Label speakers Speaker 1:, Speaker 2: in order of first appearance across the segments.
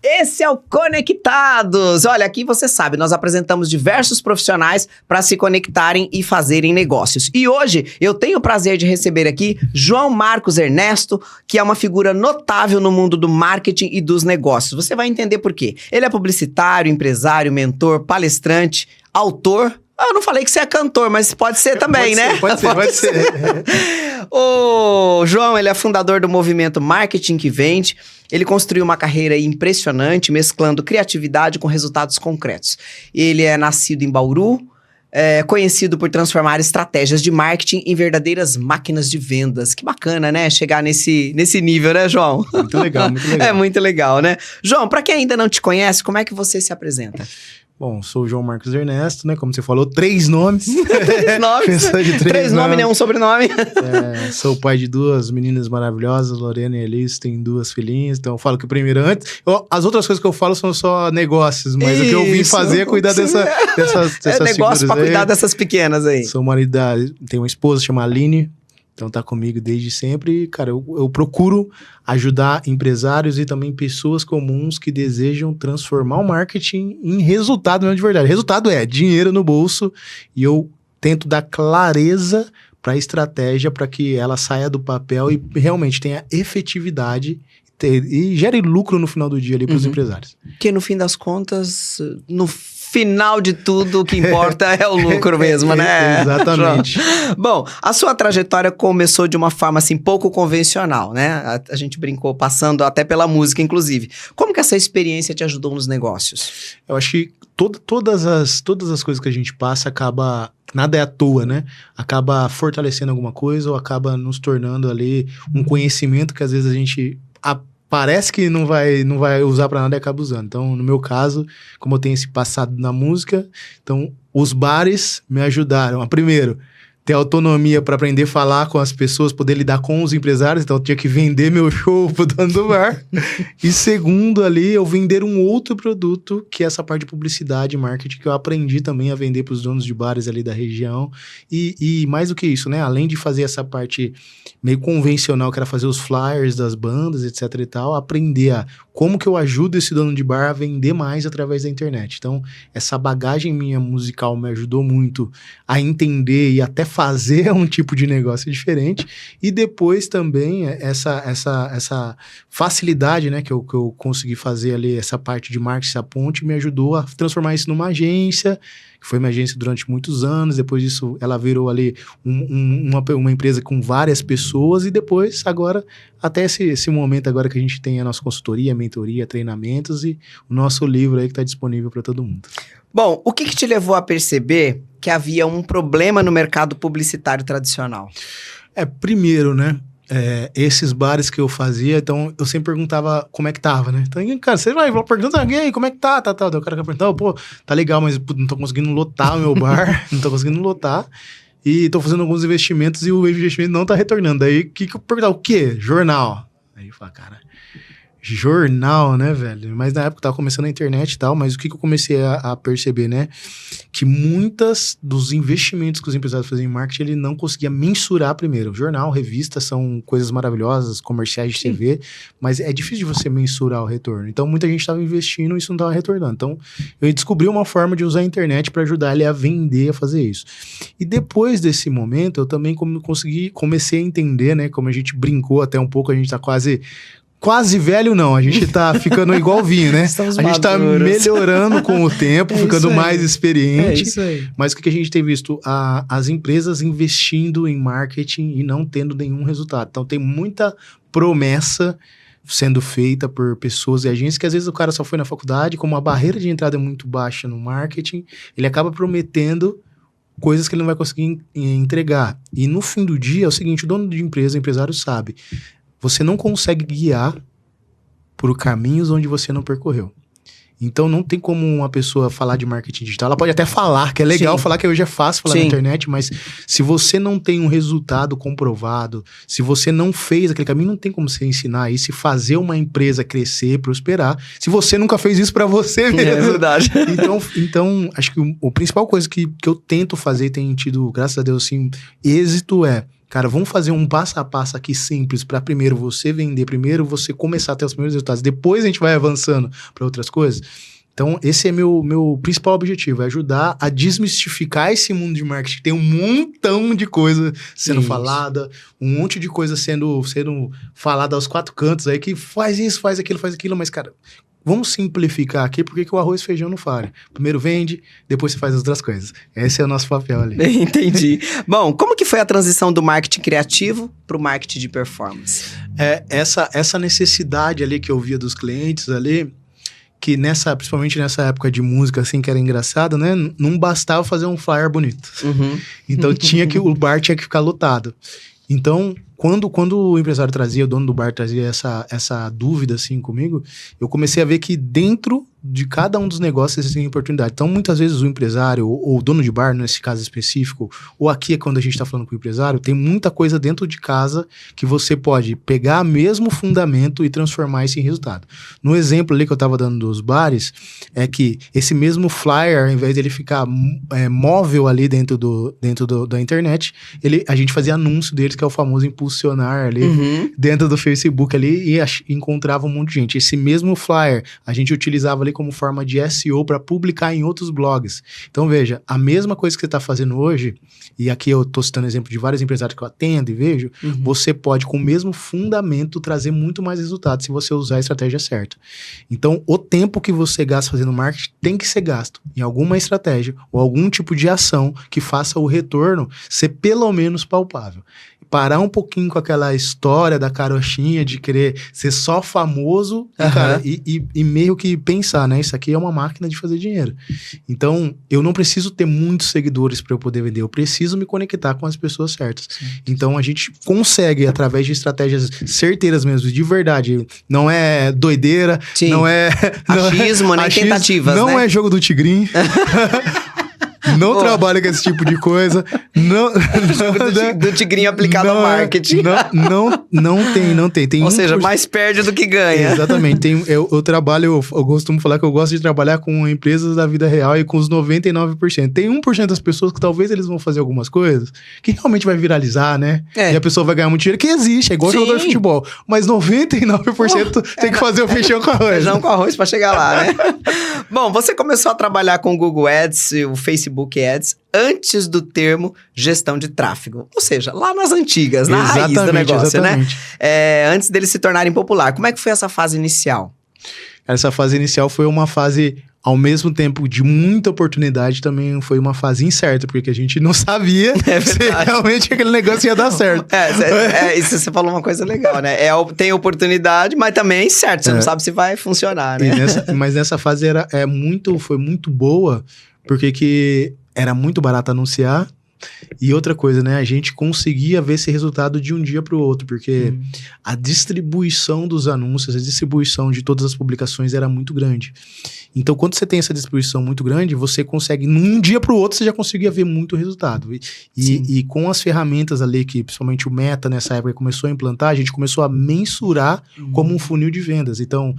Speaker 1: Esse é o Conectados. Olha, aqui você sabe, nós apresentamos diversos profissionais para se conectarem e fazerem negócios. E hoje eu tenho o prazer de receber aqui João Marcos Ernesto, que é uma figura notável no mundo do marketing e dos negócios. Você vai entender por quê. Ele é publicitário, empresário, mentor, palestrante, autor. Eu não falei que você é cantor, mas pode ser também, né?
Speaker 2: Pode ser.
Speaker 1: O João, ele é fundador do movimento Marketing que Vende. Ele construiu uma carreira impressionante, mesclando criatividade com resultados concretos. Ele é nascido em Bauru, conhecido por transformar estratégias de marketing em verdadeiras máquinas de vendas. Que bacana, né? Chegar nesse nível, né, João?
Speaker 2: Muito legal, muito legal.
Speaker 1: É muito legal, né? João, para quem ainda não te conhece, como é que você se apresenta?
Speaker 2: Bom, sou o João Marcos Ernesto, né? Como você falou, 3 nomes.
Speaker 1: 3 nomes.
Speaker 2: Pessoa de 3
Speaker 1: nomes, né? Um sobrenome.
Speaker 2: Sou pai de 2 meninas maravilhosas, Lorena e Elis, tem 2 filhinhas. Então eu falo que o primeiro antes... As outras coisas que eu falo são só negócios, mas o que eu vim fazer é cuidar dessas
Speaker 1: negócio pra cuidar dessas pequenas aí.
Speaker 2: Sou marido tenho uma esposa chamada Aline. Então tá comigo desde sempre e, cara, eu procuro ajudar empresários e também pessoas comuns que desejam transformar o marketing em resultado mesmo de verdade. Resultado é dinheiro no bolso e eu tento dar clareza para a estratégia para que ela saia do papel e realmente tenha efetividade e gere lucro no final do dia ali para os empresários.
Speaker 1: Porque no fim das contas, no final de tudo, o que importa é o lucro mesmo, né?
Speaker 2: Exatamente.
Speaker 1: Bom, a sua trajetória começou de uma forma, assim, pouco convencional, né? A gente brincou, passando até pela música, inclusive. Como que essa experiência te ajudou nos negócios?
Speaker 2: Eu acho que todas as coisas que a gente passa acaba... Nada é à toa, né? Acaba fortalecendo alguma coisa ou acaba nos tornando ali um conhecimento que às vezes a gente... Parece que não vai usar pra nada e acaba usando. Então, no meu caso, como eu tenho esse passado na música, então os bares me ajudaram a, primeiro, ter autonomia para aprender a falar com as pessoas, poder lidar com os empresários, então eu tinha que vender meu show pro dono do bar. E segundo ali, eu vender um outro produto, que é essa parte de publicidade e marketing, que eu aprendi também a vender pros donos de bares ali da região. E mais do que isso, né? Além de fazer essa parte meio convencional, que era fazer os flyers das bandas, etc e tal, aprender como que eu ajudo esse dono de bar a vender mais através da internet. Então, essa bagagem minha musical me ajudou muito a entender e até fazer um tipo de negócio diferente. E depois também essa facilidade, né, que eu consegui fazer ali, essa parte de marketing, essa ponte, me ajudou a transformar isso numa agência, que foi uma agência durante muitos anos. Depois disso, ela virou ali uma empresa com várias pessoas. E depois, agora, até esse momento agora que a gente tem a nossa consultoria, mentoria, treinamentos e o nosso livro aí que está disponível para todo mundo.
Speaker 1: Bom, o que te levou a perceber que havia um problema no mercado publicitário tradicional?
Speaker 2: Primeiro, né? Esses bares que eu fazia, então eu sempre perguntava como é que tava, né? Então, cara, você vai perguntar alguém como é que tá. Daí o cara perguntava, pô, tá legal, mas não tô conseguindo lotar o meu bar, não tô conseguindo lotar. E tô fazendo alguns investimentos e o investimento não tá retornando. Daí, que eu perguntava? O quê? Jornal. Aí eu falava, cara, jornal, né, velho? Mas na época eu tava começando a internet e tal, mas o que eu comecei a perceber, né? Que muitas dos investimentos que os empresários faziam em marketing, ele não conseguia mensurar primeiro. Jornal, revista são coisas maravilhosas, comerciais de TV, mas é difícil de você mensurar o retorno. Então, muita gente estava investindo e isso não estava retornando. Então, eu descobri uma forma de usar a internet para ajudar ele a vender, a fazer isso. E depois desse momento, eu também comecei a entender, né? Como a gente brincou até um pouco, a gente tá quase velho não, a gente tá ficando igual vinho, né?
Speaker 1: Estamos
Speaker 2: a gente tá melhorando com o tempo, ficando mais experiente.
Speaker 1: É isso aí.
Speaker 2: Mas o que a gente tem visto? As empresas investindo em marketing e não tendo nenhum resultado. Então tem muita promessa sendo feita por pessoas e agências que às vezes o cara só foi na faculdade, como a barreira de entrada é muito baixa no marketing, ele acaba prometendo coisas que ele não vai conseguir entregar. E no fim do dia é o seguinte, o dono de empresa, o empresário sabe, você não consegue guiar por caminhos onde você não percorreu. Então não tem como uma pessoa falar de marketing digital. Ela pode até falar, que é legal falar, que hoje é fácil falar na internet, mas se você não tem um resultado comprovado, se você não fez aquele caminho, não tem como você ensinar isso e fazer uma empresa crescer, prosperar, se você nunca fez isso pra você mesmo.
Speaker 1: É verdade.
Speaker 2: Então acho que a principal coisa que eu tento fazer e tem tido, graças a Deus, assim, êxito cara, vamos fazer um passo a passo aqui simples para primeiro você vender, primeiro você começar a ter os primeiros resultados, depois a gente vai avançando para outras coisas. Então, esse é meu principal objetivo, é ajudar a desmistificar esse mundo de marketing. Tem um montão de coisa sendo falada, um monte de coisa sendo falada aos 4 cantos aí, que faz isso, faz aquilo, mas, cara, vamos simplificar aqui, porque que o arroz e feijão não falha. Primeiro vende, depois você faz as outras coisas. Esse é o nosso papel ali.
Speaker 1: Entendi. Bom, como que foi a transição do marketing criativo para o marketing de performance?
Speaker 2: Essa necessidade ali que eu via dos clientes ali, que principalmente nessa época de música, assim, que era engraçado, né? Não bastava fazer um flyer bonito.
Speaker 1: Uhum.
Speaker 2: Então, o bar tinha que ficar lotado. Então, quando o empresário trazia, o dono do bar trazia essa dúvida, assim, comigo, eu comecei a ver que dentro de cada um dos negócios existem oportunidade. Então, muitas vezes o empresário, ou o dono de bar, nesse caso específico, ou aqui é quando a gente está falando com o empresário, tem muita coisa dentro de casa que você pode pegar mesmo fundamento e transformar isso em resultado. No exemplo ali que eu estava dando dos bares, é que esse mesmo flyer, ao invés dele ficar móvel ali dentro da internet, a gente fazia anúncio deles, que é o famoso impulsionar ali, dentro do Facebook ali, e encontrava um monte de gente. Esse mesmo flyer, a gente utilizava ali como forma de SEO para publicar em outros blogs. Então, veja, a mesma coisa que você está fazendo hoje, e aqui eu estou citando exemplo de vários empresários que eu atendo e vejo, você pode, com o mesmo fundamento, trazer muito mais resultado se você usar a estratégia certa. Então, o tempo que você gasta fazendo marketing tem que ser gasto em alguma estratégia ou algum tipo de ação que faça o retorno ser pelo menos palpável. Parar um pouquinho com aquela história da carochinha de querer ser só famoso e meio que pensar, né? Isso aqui é uma máquina de fazer dinheiro. Então, eu não preciso ter muitos seguidores para eu poder vender, eu preciso me conectar com as pessoas certas. Sim. Então, a gente consegue, através de estratégias certeiras mesmo, de verdade, não é doideira,
Speaker 1: Sim.
Speaker 2: não é...
Speaker 1: Achismo, nem tentativas,
Speaker 2: não
Speaker 1: né?
Speaker 2: é jogo do tigrinho. Não trabalha com esse tipo de coisa.
Speaker 1: Do tigrinho aplicado ao marketing.
Speaker 2: Não tem. Tem
Speaker 1: Ou seja, mais perde do que ganha.
Speaker 2: Exatamente. Eu trabalho, eu costumo falar que eu gosto de trabalhar com empresas da vida real e com os 99%. Tem 1% das pessoas que talvez eles vão fazer algumas coisas que realmente vai viralizar, né? E a pessoa vai ganhar muito dinheiro, que existe, é igual jogador de futebol. Mas 99% tem que fazer o feijão com arroz.
Speaker 1: Feijão com arroz pra chegar lá, né? Bom, você começou a trabalhar com o Google Ads, o Facebook Ads, antes do termo gestão de tráfego. Ou seja, lá nas antigas, na raiz do negócio, né? Antes deles se tornarem popular. Como é que foi essa fase inicial?
Speaker 2: Essa fase inicial foi uma fase, ao mesmo tempo, de muita oportunidade, também foi uma fase incerta, porque a gente não sabia se realmente aquele negócio ia dar certo.
Speaker 1: Isso você falou uma coisa legal, né? Tem oportunidade, mas também é incerto, você não sabe se vai funcionar, né?
Speaker 2: Mas nessa fase foi muito boa, porque que era muito barato anunciar. E outra coisa, né? A gente conseguia ver esse resultado de um dia para o outro, porque a distribuição dos anúncios, a distribuição de todas as publicações era muito grande. Então, quando você tem essa distribuição muito grande, você consegue, num dia para o outro, você já conseguia ver muito resultado. E com as ferramentas ali, que principalmente o Meta nessa época começou a implantar, a gente começou a mensurar como um funil de vendas. Então,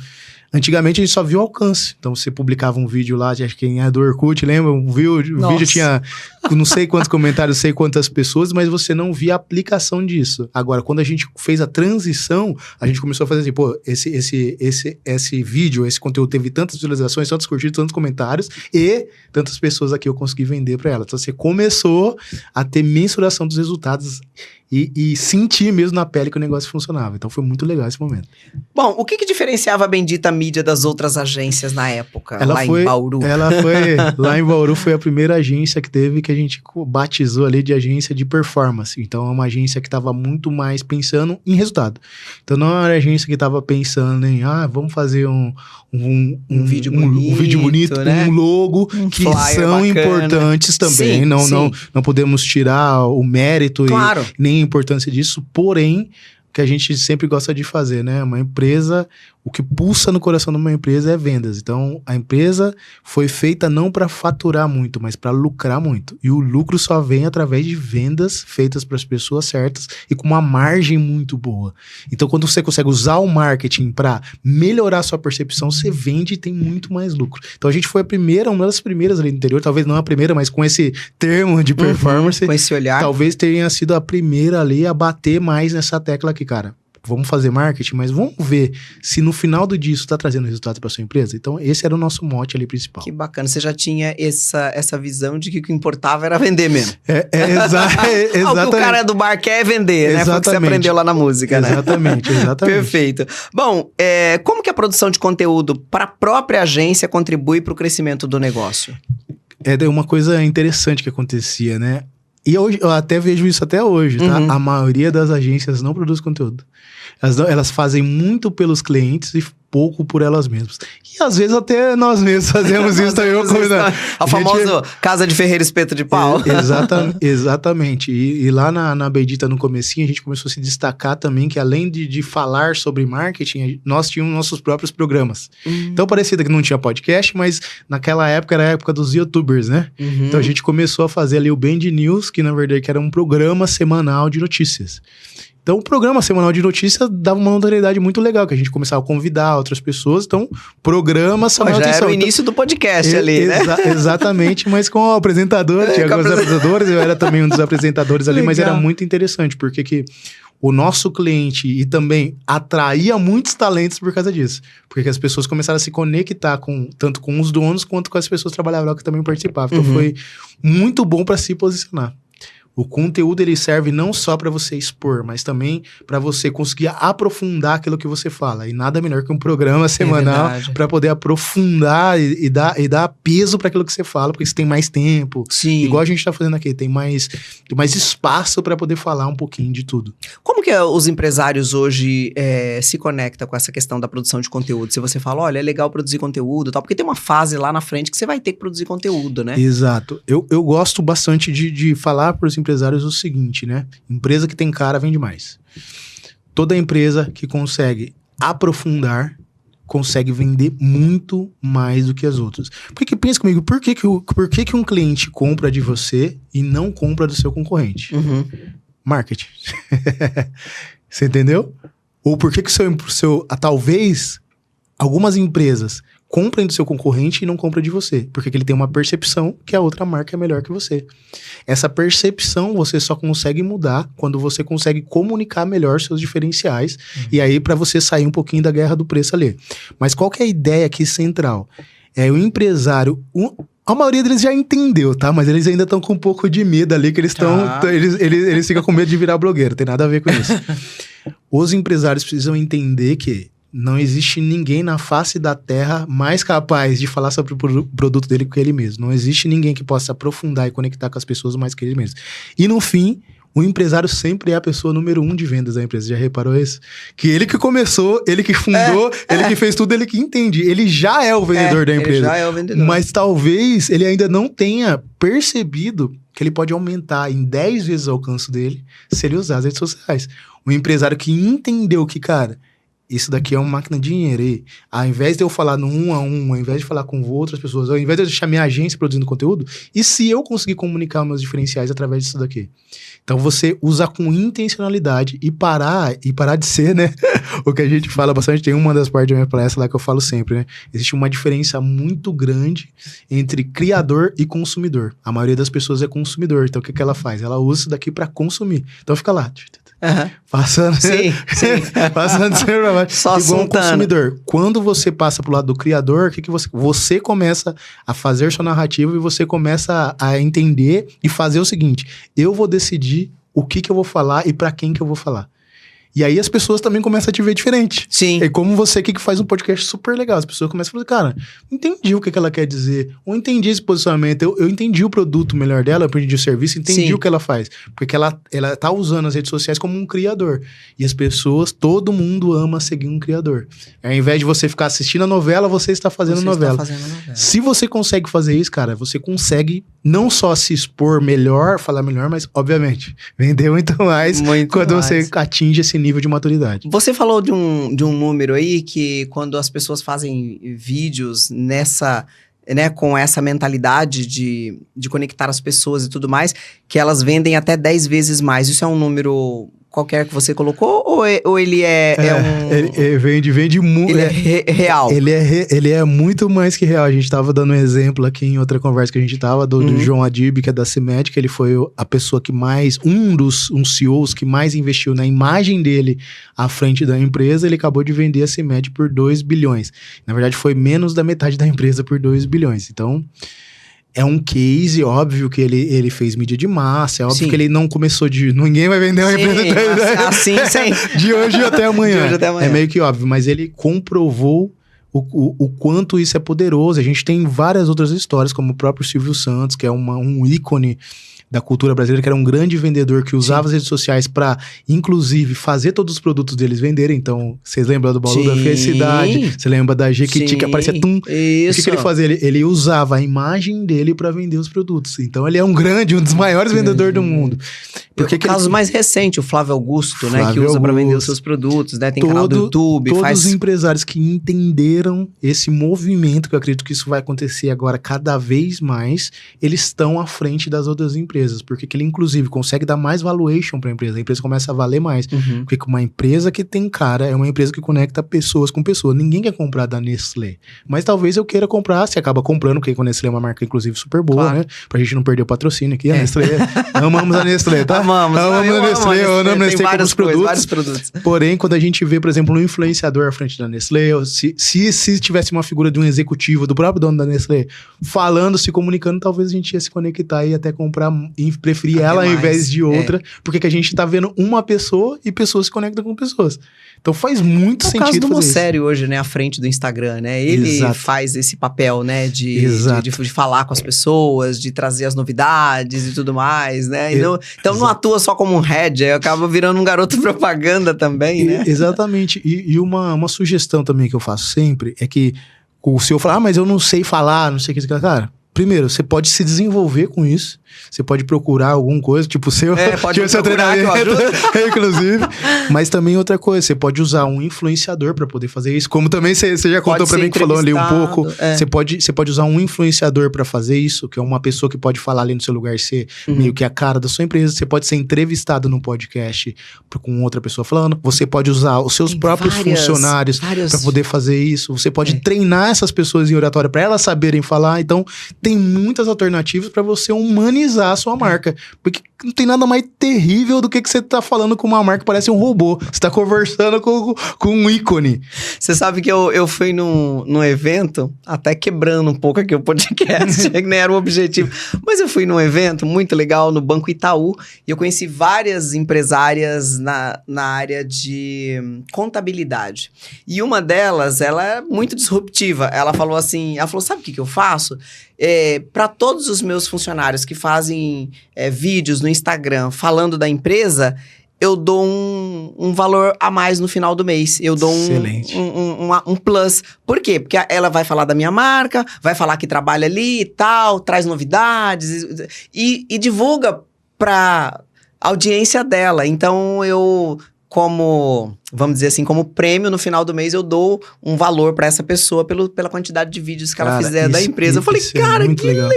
Speaker 2: antigamente a gente só viu o alcance. Então, você publicava um vídeo lá, acho que quem é do Orkut, lembra? O vídeo tinha não sei quantos comentários, não sei quantas pessoas, mas você não via a aplicação disso. Agora, quando a gente fez a transição, a gente começou a fazer assim, pô, esse vídeo, esse conteúdo teve tantas visualizações, tantos curtidos, tantos comentários e tantas pessoas aqui eu consegui vender para elas. Então, você começou a ter mensuração dos resultados e sentir mesmo na pele que o negócio funcionava. Então, foi muito legal esse momento.
Speaker 1: Bom, o que diferenciava a Bendita Mídia das outras agências na época, em Bauru?
Speaker 2: Lá em Bauru foi a primeira agência que teve, que a gente batizou ali de agência de performance. Então, é uma agência que estava muito mais pensando em resultado. Então, não era agência que estava pensando em, vamos fazer um vídeo bonito, né? Um logo, que são bacana, importantes também. Sim, não podemos tirar o mérito e nem a importância disso, porém, que a gente sempre gosta de fazer, né? Uma empresa O que pulsa no coração de uma empresa é vendas. Então, a empresa foi feita não para faturar muito, mas para lucrar muito. E o lucro só vem através de vendas feitas para as pessoas certas e com uma margem muito boa. Então, quando você consegue usar o marketing para melhorar a sua percepção, você vende e tem muito mais lucro. Então, a gente foi uma das primeiras ali no interior, talvez não a primeira, mas com esse termo de performance,
Speaker 1: com esse olhar.
Speaker 2: Talvez tenha sido a primeira ali a bater mais nessa tecla aqui, cara. Vamos fazer marketing, mas vamos ver se no final do dia isso está trazendo resultado para sua empresa. Então, esse era o nosso mote ali principal.
Speaker 1: Que bacana. Você já tinha essa visão de que o que importava era vender mesmo.
Speaker 2: Exatamente.
Speaker 1: O que o cara do bar quer é vender, né? Foi o que você aprendeu lá na música, né?
Speaker 2: Exatamente.
Speaker 1: Perfeito. Bom, como que a produção de conteúdo para a própria agência contribui para o crescimento do negócio?
Speaker 2: É uma coisa interessante que acontecia, né? E hoje, eu até vejo isso até hoje, tá? A maioria das agências não produz conteúdo. Elas fazem muito pelos clientes e pouco por elas mesmas. E às vezes até nós mesmos fazemos isso também.
Speaker 1: A famosa casa de ferreiro espeto de pau.
Speaker 2: Exatamente. E lá na Bendita, no comecinho, a gente começou a se destacar também que além de falar sobre marketing, nós tínhamos nossos próprios programas. Então parecia que não tinha podcast, mas naquela época era a época dos youtubers, né? Então a gente começou a fazer ali o Band News, que na verdade era um programa semanal de notícias. Então, o programa semanal de notícias dava uma notoriedade muito legal, que a gente começava a convidar outras pessoas. Então, programa semanal de
Speaker 1: notícias. Já era o início do podcast ali, né?
Speaker 2: Exatamente, mas com o apresentador, tinha alguns apresentadores, eu era também um dos apresentadores ali, mas era muito interessante, porque que o nosso cliente e também atraía muitos talentos por causa disso. Porque as pessoas começaram a se conectar tanto com os donos quanto com as pessoas que trabalhavam lá que também participavam. Então, foi muito bom para se posicionar. O conteúdo, ele serve não só para você expor, mas também para você conseguir aprofundar aquilo que você fala. E nada melhor que um programa semanal para poder aprofundar e dar peso para aquilo que você fala, porque você tem mais tempo.
Speaker 1: Sim.
Speaker 2: Igual a gente tá fazendo aqui, tem mais espaço para poder falar um pouquinho de tudo.
Speaker 1: Como que os empresários hoje se conectam com essa questão da produção de conteúdo? Se você fala, olha, é legal produzir conteúdo e tal, porque tem uma fase lá na frente que você vai ter que produzir conteúdo, né?
Speaker 2: Exato. Eu gosto bastante de falar para os empresários o seguinte, né? Empresa que tem cara vende mais. Toda empresa que consegue aprofundar consegue vender muito mais do que as outras. Porque pensa comigo, por que um cliente compra de você e não compra do seu concorrente? Marketing. Você entendeu? Ou por que talvez algumas empresas comprem do seu concorrente e não compram de você. Porque ele tem uma percepção que a outra marca é melhor que você. Essa percepção você só consegue mudar quando você consegue comunicar melhor seus diferenciais. E aí para você sair um pouquinho da guerra do preço ali. Mas qual que é a ideia aqui central? O empresário... A maioria deles já entendeu, tá? Mas eles ainda estão com um pouco de medo ali, que eles eles ficam com medo de virar blogueiro. Tem nada a ver com isso. Os empresários precisam entender que não existe ninguém na face da terra mais capaz de falar sobre o produto dele que ele mesmo. Não existe ninguém que possa aprofundar e conectar com as pessoas mais que ele mesmo. E no fim, o empresário sempre é a pessoa número 1 de vendas da empresa. Já reparou isso? Que ele que começou, ele que fundou, ele que fez tudo, ele que entende. Ele já é o vendedor da empresa.
Speaker 1: Ele já é o vendedor.
Speaker 2: Mas talvez ele ainda não tenha percebido que ele pode aumentar em 10 vezes o alcance dele se ele usar as redes sociais. O empresário que entendeu que, cara, isso daqui é uma máquina de dinheiro. E ao invés de eu falar no 1 a 1, ao invés de falar com outras pessoas, ao invés de eu deixar minha agência produzindo conteúdo, e se eu conseguir comunicar meus diferenciais através disso daqui? Então você usa com intencionalidade e parar de ser, né? O que a gente fala bastante, tem uma das partes da minha palestra lá que eu falo sempre, né? Existe uma diferença muito grande entre criador e consumidor. A maioria das pessoas é consumidor, então o que ela faz? Ela usa isso daqui para consumir. Então fica lá. Passando passando sempre pra baixo.
Speaker 1: Só
Speaker 2: igual um consumidor. Quando você passa pro lado do criador, o que você começa a fazer sua narrativa e você começa a entender e fazer o seguinte: eu vou decidir o que eu vou falar e pra quem que eu vou falar. E aí as pessoas também começam a te ver diferente.
Speaker 1: Sim.
Speaker 2: É como você que faz um podcast super legal. As pessoas começam a falar, cara, entendi o que ela quer dizer. Ou entendi esse posicionamento. Eu entendi o produto melhor dela, eu entendi o serviço, entendi o que ela faz. Porque ela tá usando as redes sociais como um criador. E as pessoas, todo mundo ama seguir um criador. Ao invés de você ficar assistindo a novela, você está fazendo novela. Se você consegue fazer isso, cara, você consegue não só se expor melhor, falar melhor, mas, obviamente, vender muito mais quando você atinge esse nível nível de maturidade.
Speaker 1: Você falou de um número aí que quando as pessoas fazem vídeos nessa, né, com essa mentalidade de conectar as pessoas e tudo mais, que elas vendem até 10 vezes mais. Isso é um número qualquer que você colocou ou ele
Speaker 2: Vende muito.
Speaker 1: Ele é real?
Speaker 2: Ele é muito mais que real. A gente tava dando um exemplo aqui em outra conversa que a gente tava, do João Adib, que é da CIMED, que ele foi a pessoa que mais, um dos CEOs que mais investiu na imagem dele à frente da empresa. Ele acabou de vender a CIMED por 2 bilhões. Na verdade, foi menos da metade da empresa por 2 bilhões. Então, é um case, óbvio que ele fez mídia de massa, é óbvio
Speaker 1: Sim.
Speaker 2: que ele não começou de... Ninguém vai vender uma empresa
Speaker 1: assim,
Speaker 2: de hoje até amanhã.
Speaker 1: De hoje até amanhã.
Speaker 2: É meio que óbvio, mas ele comprovou o quanto isso é poderoso. A gente tem várias outras histórias, como o próprio Silvio Santos, que é um ícone da cultura brasileira, que era um grande vendedor que usava as redes sociais para, inclusive, fazer todos os produtos deles venderem. Então, vocês lembram do Baú da Felicidade? Você lembra da Jequiti, que aparecia tum?
Speaker 1: Isso.
Speaker 2: O que ele fazia? Ele usava a imagem dele para vender os produtos. Então, ele é um dos maiores vendedores do mundo.
Speaker 1: Porque o caso mais recente, o Flávio Augusto, né? Que usa para vender os seus produtos, né? Tem canal do YouTube,
Speaker 2: todos os empresários que entenderam esse movimento, que eu acredito que isso vai acontecer agora cada vez mais, eles estão à frente das outras empresas. Porque ele, inclusive, consegue dar mais valuation para a empresa começa a valer mais. Porque uma empresa que tem cara é uma empresa que conecta pessoas com pessoas. Ninguém quer comprar da Nestlé. Mas talvez eu queira comprar, você acaba comprando, porque a Nestlé é uma marca, inclusive, super boa, claro, né? Pra gente não perder o patrocínio aqui. A Nestlé, amamos a Nestlé, tá? Amamos a Nestlé, eu amo a Nestlé com os produtos.
Speaker 1: Vários produtos.
Speaker 2: Porém, quando a gente vê, por exemplo, um influenciador à frente da Nestlé, se tivesse uma figura de um executivo, do próprio dono da Nestlé, falando, se comunicando, talvez a gente ia se conectar e até comprar e preferir ela ao invés de outra, porque que a gente tá vendo uma pessoa e pessoas se conectam com pessoas. Então faz muito sentido fazer isso. É o caso do
Speaker 1: Mossério hoje, né, à frente do Instagram, né? Ele faz esse papel, né, de falar com as pessoas, de trazer as novidades e tudo mais, né? Então não atua só como um head, acaba virando um garoto propaganda também, né?
Speaker 2: Exatamente. E uma sugestão também que eu faço sempre é que o senhor fala, mas eu não sei falar, não sei o que, cara. Primeiro, você pode se desenvolver com isso. Você pode procurar alguma coisa, tipo o seu...
Speaker 1: pode me procurar que eu ajudo.
Speaker 2: Inclusive. Mas também outra coisa, você pode usar um influenciador para poder fazer isso. Como também você já contou para mim que falou ali um pouco. Você pode usar um influenciador para fazer isso, que é uma pessoa que pode falar ali no seu lugar, ser meio que a cara da sua empresa. Você pode ser entrevistado no podcast com outra pessoa falando. Você pode usar os seus próprios funcionários para poder fazer isso. Você pode treinar essas pessoas em oratória para elas saberem falar. Então, tem muitas alternativas para você humanizar a sua marca. Porque não tem nada mais terrível do que você tá falando com uma marca que parece um robô. Você tá conversando com um ícone.
Speaker 1: Você sabe que eu fui num evento, até quebrando um pouco aqui o podcast, que nem era o objetivo. Mas eu fui num evento muito legal no Banco Itaú e eu conheci várias empresárias na área de contabilidade. E uma delas, ela é muito disruptiva. Ela falou, sabe o que eu faço? Para todos os meus funcionários que fazem vídeos no Instagram falando da empresa, eu dou um valor a mais no final do mês. Eu dou um plus. Por quê? Porque ela vai falar da minha marca, vai falar que trabalha ali e tal, traz novidades e divulga para audiência dela. Então, vamos dizer assim, como prêmio, no final do mês eu dou um valor para essa pessoa pela quantidade de vídeos que ela fizer da empresa. Eu falei, cara, que legal!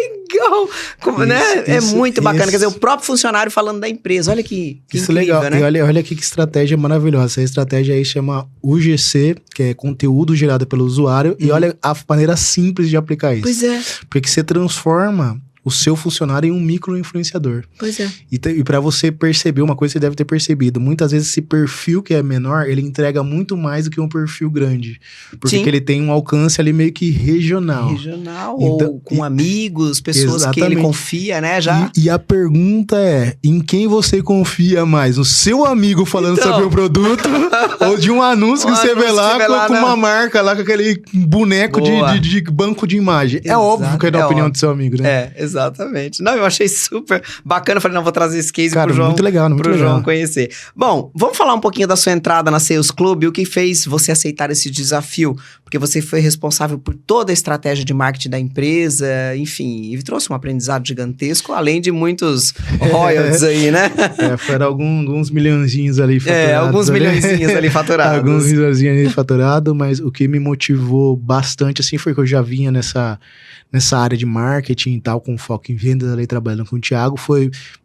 Speaker 1: É muito bacana. Quer dizer, o próprio funcionário falando da empresa. Olha que
Speaker 2: isso
Speaker 1: incrível,
Speaker 2: legal.
Speaker 1: Né?
Speaker 2: E olha aqui que estratégia maravilhosa. Essa estratégia aí chama UGC, que é conteúdo gerado pelo usuário. E olha a maneira simples de aplicar isso.
Speaker 1: Pois é.
Speaker 2: Porque você transforma o seu funcionário em um micro-influenciador.
Speaker 1: Pois é.
Speaker 2: E para você perceber uma coisa, você deve ter percebido. Muitas vezes esse perfil que é menor, ele entrega muito mais do que um perfil grande. Porque ele tem um alcance ali meio que regional.
Speaker 1: Então, ou com amigos, pessoas que ele confia, né?
Speaker 2: E a pergunta é, em quem você confia mais? No seu amigo falando sobre o produto ou de um anúncio que você vê lá com uma marca lá, com aquele boneco de banco de imagem? É óbvio que é da opinião do seu amigo, né?
Speaker 1: Exatamente. Não, eu achei super bacana. Eu falei, não, vou trazer esse case
Speaker 2: pro João. Muito legal, muito legal.
Speaker 1: João conhecer. Bom, vamos falar um pouquinho da sua entrada na Sales Club e o que fez você aceitar esse desafio. porque você foi responsável por toda a estratégia de marketing da empresa, enfim, e trouxe um aprendizado gigantesco, além de muitos royalties aí, né?
Speaker 2: Foram alguns milhõezinhos ali faturados.
Speaker 1: Alguns milhõezinhos ali faturados.
Speaker 2: Alguns milhõezinhos ali faturados, mas o que me motivou bastante, assim, foi que eu já vinha nessa área de marketing e tal, com foco em vendas ali, trabalhando com o Thiago,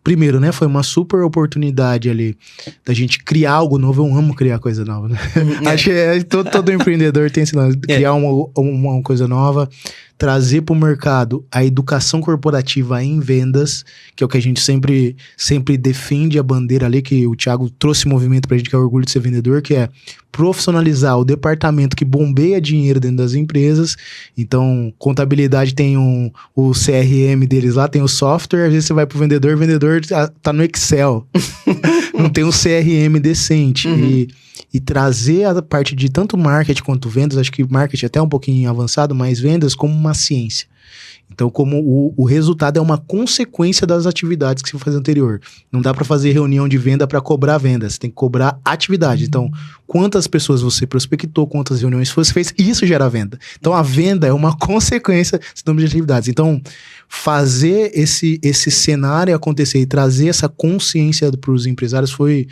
Speaker 2: primeiro, né, foi uma super oportunidade ali da gente criar algo novo. Eu amo criar coisa nova, né? Acho que todo empreendedor tem esse lance, criar uma coisa nova, trazer para o mercado a educação corporativa em vendas, que é o que a gente sempre defende a bandeira ali, que o Thiago trouxe movimento pra gente, que é o orgulho de ser vendedor, que é profissionalizar o departamento que bombeia dinheiro dentro das empresas. Então, contabilidade tem o CRM deles lá, tem o software, às vezes você vai pro vendedor, o vendedor tá no Excel. Não tem um CRM decente. E trazer a parte de tanto marketing quanto vendas, acho que marketing é até um pouquinho avançado, mas vendas como uma ciência. Então, como o resultado é uma consequência das atividades que você faz anterior. Não dá para fazer reunião de venda para cobrar venda, você tem que cobrar atividade. Então, quantas pessoas você prospectou, quantas reuniões você fez, isso gera venda. Então, a venda é uma consequência desse número de atividades. Então, fazer esse cenário acontecer e trazer essa consciência para os empresários foi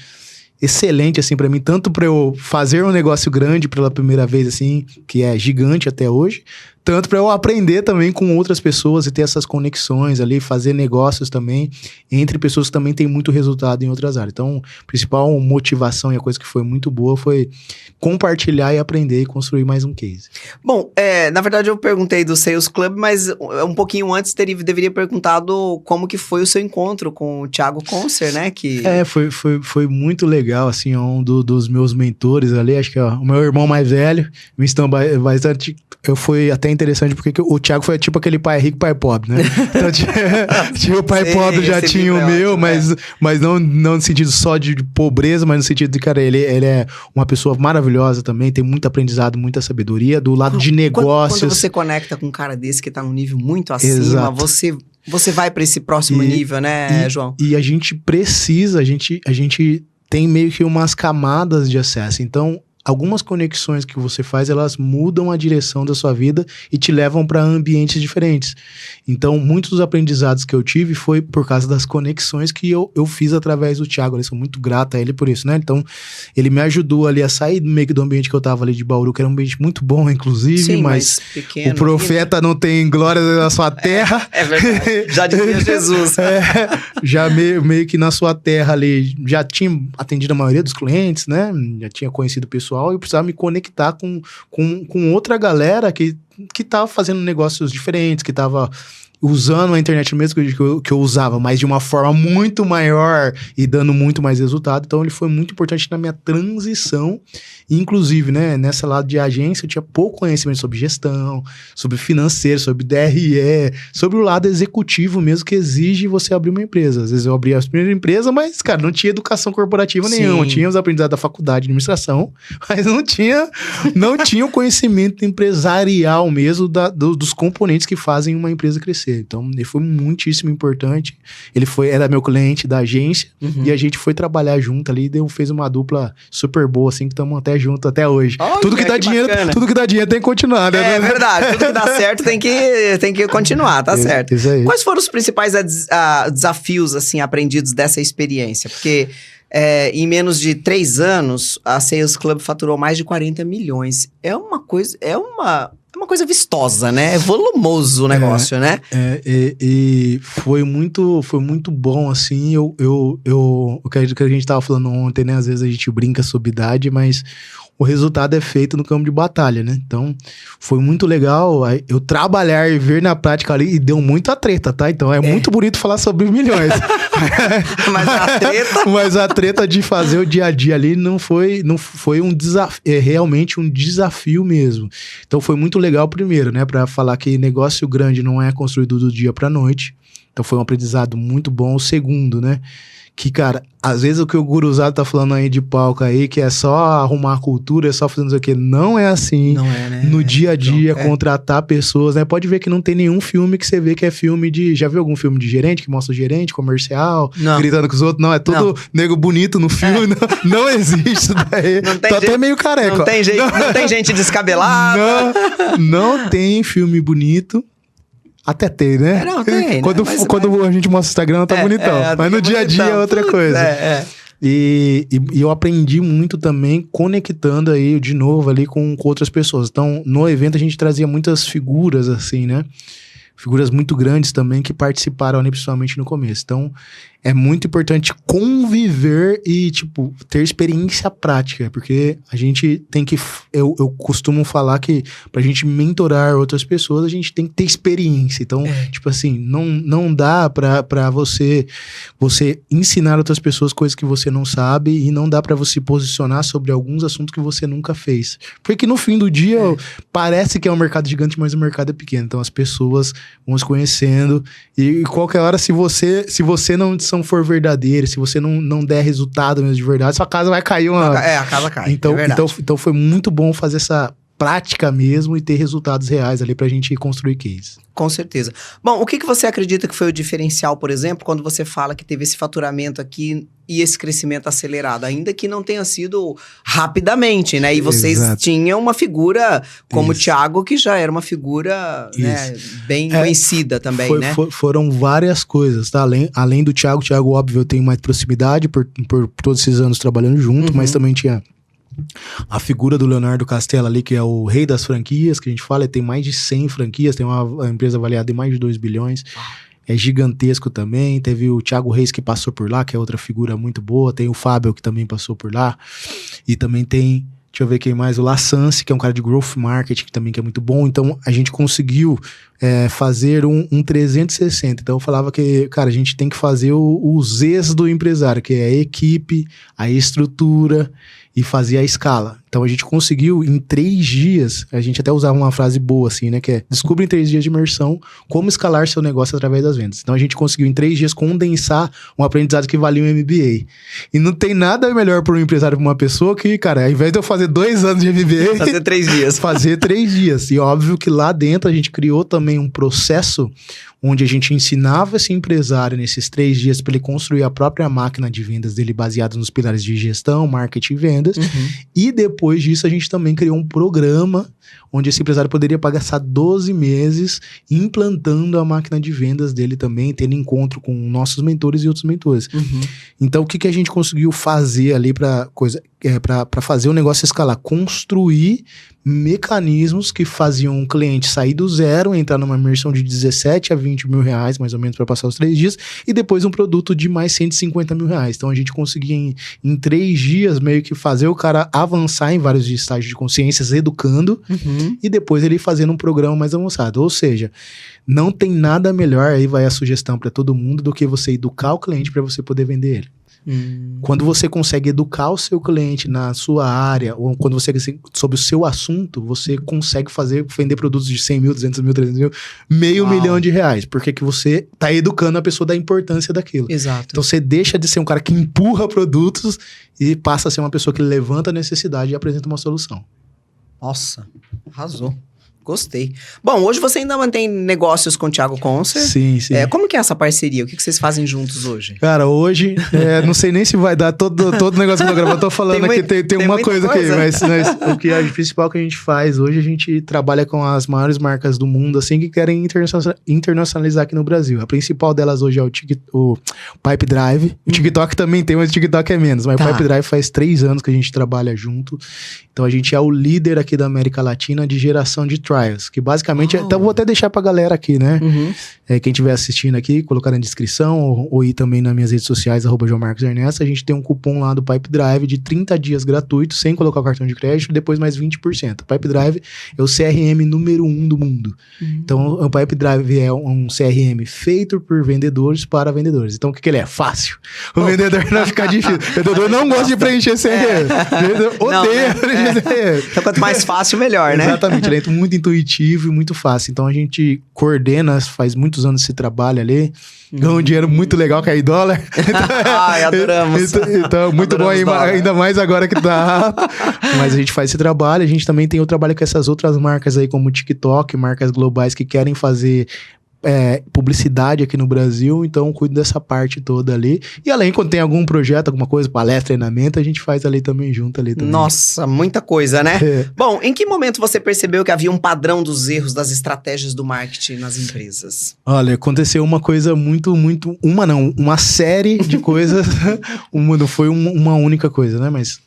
Speaker 2: excelente, assim, para mim, tanto para eu fazer um negócio grande pela primeira vez, assim, que é gigante até hoje, tanto para eu aprender também com outras pessoas e ter essas conexões ali, fazer negócios também entre pessoas que também têm muito resultado em outras áreas. Então, a principal motivação e a coisa que foi muito boa foi compartilhar e aprender e construir mais um case.
Speaker 1: Bom, na verdade eu perguntei do Sales Club, mas um pouquinho antes deveria perguntado como que foi o seu encontro com o Thiago Concer, né?
Speaker 2: Foi muito legal, assim, um dos meus mentores ali, acho que é o meu irmão mais velho, me ensinou bastante. Eu fui até interessante porque o Thiago foi tipo aquele pai rico, pai pobre, né? Então tinha o pai pobre, já tinha o meu, mas não no sentido só de pobreza, mas no sentido de, cara, ele é uma pessoa maravilhosa também, tem muito aprendizado, muita sabedoria, do lado de negócios.
Speaker 1: Quando você conecta com um cara desse que tá num nível muito acima,
Speaker 2: exato,
Speaker 1: você vai para esse próximo nível, né, João?
Speaker 2: E a gente precisa, a gente tem meio que umas camadas de acesso, então algumas conexões que você faz, elas mudam a direção da sua vida e te levam para ambientes diferentes. Então, muitos dos aprendizados que eu tive foi por causa das conexões que eu fiz através do Thiago. Eu sou muito grato a ele por isso, né? Então, ele me ajudou ali a sair meio que do ambiente que eu tava ali de Bauru, que era um ambiente muito bom, inclusive. Sim, mas pequeno, o profeta não tem glória na sua terra.
Speaker 1: É verdade. Já dizia Jesus.
Speaker 2: Já meio que na sua terra ali, já tinha atendido a maioria dos clientes, né? Já tinha conhecido o pessoal. E eu precisava me conectar com outra galera que tava fazendo negócios diferentes, que tava usando a internet mesmo que eu usava, mas de uma forma muito maior e dando muito mais resultado. Então, ele foi muito importante na minha transição. Inclusive, né, nessa lado de agência, eu tinha pouco conhecimento sobre gestão, sobre financeiro, sobre DRE, sobre o lado executivo mesmo, que exige você abrir uma empresa. Às vezes eu abri a primeira empresa, mas, cara, não tinha educação corporativa nenhuma. Tinha os aprendizados da faculdade de administração, mas não tinha o conhecimento empresarial mesmo dos componentes que fazem uma empresa crescer. Então, ele foi muitíssimo importante. Ele era meu cliente da agência, e a gente foi trabalhar junto ali, fez uma dupla super boa, assim, que estamos até junto até hoje. Olha, tudo que dá dinheiro tem que continuar, né?
Speaker 1: É verdade, tudo que dá certo tem que continuar, tá certo.
Speaker 2: Isso aí.
Speaker 1: Quais foram os principais desafios, assim, aprendidos dessa experiência? Porque em menos de 3 anos, a Sales Club faturou mais de 40 milhões. É uma coisa vistosa, né? É volumoso o negócio, né?
Speaker 2: E foi muito bom, assim. O que a gente tava falando ontem, né? Às vezes a gente brinca sobre idade, mas o resultado é feito no campo de batalha, né? Então, foi muito legal eu trabalhar e ver na prática ali, e deu muita treta, tá? Então, é muito bonito falar sobre milhões. Mas a treta de fazer o dia a dia ali não foi um desafio, realmente um desafio mesmo. Então, foi muito legal primeiro, né? Pra falar que negócio grande não é construído do dia pra noite. Então foi um aprendizado muito bom. O segundo, né? Que, cara, às vezes o que o guruzado tá falando aí de palco aí, que é só arrumar a cultura, é só fazer não sei o quê, não é assim.
Speaker 1: Não é, né?
Speaker 2: No dia a dia,
Speaker 1: Pronto,
Speaker 2: contratar pessoas, né? Pode ver que não tem nenhum filme que você vê que é filme de... Já viu algum filme de gerente, que mostra o gerente, comercial,
Speaker 1: Não.
Speaker 2: gritando com os outros? Não, é tudo nego bonito no filme, não existe isso daí.
Speaker 1: Não tem
Speaker 2: Tô
Speaker 1: jeito-
Speaker 2: até meio careca.
Speaker 1: Não tem, não tem gente descabelada.
Speaker 2: Não tem filme bonito. Até tem, né?
Speaker 1: Não, tem, né?
Speaker 2: Quando,
Speaker 1: Mas-
Speaker 2: quando a gente mostra o Instagram, tá bonitão. Mas no dia a dia é outra coisa. E eu aprendi muito também conectando aí, de novo, ali com outras pessoas. Então, no evento a gente trazia muitas figuras, assim, né? Figuras muito grandes também que participaram ali, principalmente no começo. Então, é muito importante conviver e, tipo, ter experiência prática. Porque a gente tem que... Eu costumo falar que pra gente mentorar outras pessoas, a gente tem que ter experiência. Então, tipo assim, não dá pra você ensinar outras pessoas coisas que você não sabe e não dá pra você posicionar sobre alguns assuntos que você nunca fez. Porque no fim do dia, parece que é um mercado gigante, mas o mercado é pequeno. Então, as pessoas vão se conhecendo e qualquer hora, se você não for verdadeiro, se você não der resultado mesmo de verdade, sua casa vai cair
Speaker 1: A casa cai.
Speaker 2: Então,
Speaker 1: é verdade.
Speaker 2: então foi muito bom fazer essa prática mesmo e ter resultados reais ali pra gente construir case.
Speaker 1: Com certeza. Bom, o que você acredita que foi o diferencial, por exemplo, quando você fala que teve esse faturamento aqui e esse crescimento acelerado? Ainda que não tenha sido rapidamente, né? E vocês
Speaker 2: Exato.
Speaker 1: tinham uma figura como o
Speaker 2: Isso.
Speaker 1: Thiago, que já era uma figura, né, bem conhecida também, né?
Speaker 2: Foram várias coisas, tá? Além do Thiago, óbvio, eu tenho mais proximidade por todos esses anos trabalhando junto, mas também tinha a figura do Leonardo Castella ali, que é o rei das franquias, que a gente fala, ele tem mais de 100 franquias, tem uma empresa avaliada em mais de 2 bilhões, é gigantesco também. Teve o Thiago Reis, que passou por lá, que é outra figura muito boa, tem o Fábio, que também passou por lá, e também tem, deixa eu ver quem mais, o Lassance, que é um cara de growth marketing, que também que é muito bom. Então, a gente conseguiu fazer um 360. Então, eu falava que, cara, a gente tem que fazer os Zs do empresário, que é a equipe, a estrutura e fazer a escala. Então, a gente conseguiu, em 3 dias, a gente até usava uma frase boa, assim, né? Que é, descubra em 3 dias de imersão como escalar seu negócio através das vendas. Então, a gente conseguiu, em 3 dias, condensar um aprendizado que valia um MBA. E não tem nada melhor para um empresário, para uma pessoa, que, cara, ao invés de eu fazer 2 anos de MBA...
Speaker 1: Fazer 3 dias.
Speaker 2: fazer 3 dias. E óbvio que lá dentro a gente criou também um processo onde a gente ensinava esse empresário nesses 3 dias para ele construir a própria máquina de vendas dele baseado nos pilares de gestão, marketing e vendas. E depois disso a gente também criou um programa onde esse empresário poderia passar 12 meses implantando a máquina de vendas dele também, tendo encontro com nossos mentores e outros mentores. Então, o que a gente conseguiu fazer ali para fazer o negócio escalar? Construir mecanismos que faziam um cliente sair do zero, entrar numa imersão de 17 a 20 mil reais, mais ou menos, para passar os 3 dias, e depois um produto de mais 150 mil reais. Então, a gente conseguia, em 3 dias, meio que fazer o cara avançar em vários estágios de consciências, educando, e depois ele fazendo um programa mais avançado. Ou seja, não tem nada melhor, aí vai a sugestão para todo mundo, do que você educar o cliente para você poder vender ele. Quando você consegue educar o seu cliente na sua área, ou quando você sobre o seu assunto, você consegue vender produtos de 100 mil, 200 mil, 300 mil, meio milhão de reais. Porque que você tá educando a pessoa da importância daquilo.
Speaker 1: Exato.
Speaker 2: Então você deixa de ser um cara que empurra produtos e passa a ser uma pessoa que levanta a necessidade e apresenta uma solução.
Speaker 1: Nossa, arrasou. Gostei. Bom, hoje você ainda mantém negócios com o Thiago Concer.
Speaker 2: Sim, sim.
Speaker 1: Como que é essa parceria? O que vocês fazem juntos hoje?
Speaker 2: Cara, hoje, não sei nem se vai dar todo negócio que eu gravo. Eu tô falando aqui, tem uma coisa aqui, mas o que é o principal que a gente faz hoje, a gente trabalha com as maiores marcas do mundo, assim, que querem internacionalizar aqui no Brasil. A principal delas hoje é o Pipe Drive. O TikTok também tem, mas o TikTok é menos. Mas o Pipe Drive faz 3 anos que a gente trabalha junto. Então, a gente é o líder aqui da América Latina de geração de trials, que basicamente... Então, vou até deixar pra galera aqui, né? Quem estiver assistindo aqui, colocar na descrição, ou ir também nas minhas redes sociais, @JoãoMarcosErnesto, a gente tem um cupom lá do Pipe Drive de 30 dias gratuito, sem colocar o cartão de crédito, depois mais 20%. O Pipe Drive é o CRM número 1 do mundo. Então, o Pipe Drive é um CRM feito por vendedores para vendedores. Então, o que ele é? Fácil. O vendedor não fica difícil. O vendedor não gosta de preencher CRM. O vendedor odeia preencher
Speaker 1: Então, quanto mais fácil, melhor, né?
Speaker 2: Exatamente, ele é muito intuitivo e muito fácil. Então, a gente coordena, faz muitos anos esse trabalho ali, ganha um dinheiro muito legal, que é em dólar.
Speaker 1: Ai, adoramos.
Speaker 2: Então, muito
Speaker 1: Adoramos
Speaker 2: bom,
Speaker 1: dólar.
Speaker 2: ainda mais agora que tá. Mas a gente faz esse trabalho, a gente também tem o trabalho com essas outras marcas aí, como o TikTok, marcas globais que querem fazer publicidade aqui no Brasil, então cuido dessa parte toda ali. E além, quando tem algum projeto, alguma coisa, palestra, treinamento, a gente faz ali também, junto ali também.
Speaker 1: Nossa, muita coisa, né? Bom, em que momento você percebeu que havia um padrão dos erros das estratégias do marketing nas empresas?
Speaker 2: Olha, aconteceu uma coisa uma série de coisas. Não foi uma única coisa, né? Mas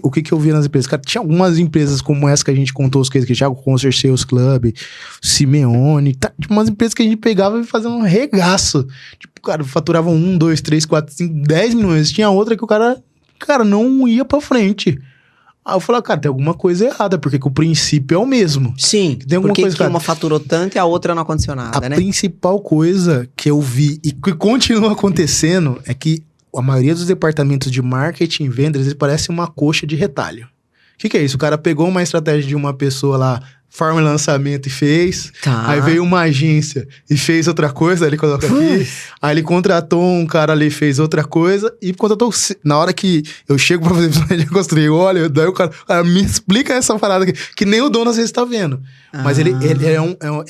Speaker 2: o que eu vi nas empresas? Cara, tinha algumas empresas como essa que a gente contou os cases, que Thiago Concert Sales Club, Simeone, tipo umas empresas que a gente pegava e fazia um regaço. Tipo, cara, faturavam 1, 2, 3, 4, 5, 10 milhões. Tinha outra que o cara, não ia pra frente. Aí eu falei, cara, tem alguma coisa errada, porque o princípio é o mesmo.
Speaker 1: Sim,
Speaker 2: tem alguma
Speaker 1: porque
Speaker 2: coisa,
Speaker 1: que
Speaker 2: cara,
Speaker 1: uma faturou tanto e a outra não aconteceu nada,
Speaker 2: a
Speaker 1: né?
Speaker 2: principal coisa que eu vi e que continua acontecendo é que a maioria dos departamentos de marketing e vendas, eles parecem uma coxa de retalho. O que é isso? O cara pegou uma estratégia de uma pessoa lá, forma lançamento e fez.
Speaker 1: Tá.
Speaker 2: Aí veio uma agência e fez outra coisa, ele coloca aqui. Aí ele contratou um cara ali, fez outra coisa. E contratou... Na hora que eu chego pra fazer personagem de construir, olha, daí o cara me explica essa parada aqui, que nem o dono às vezes tá vendo. Mas ele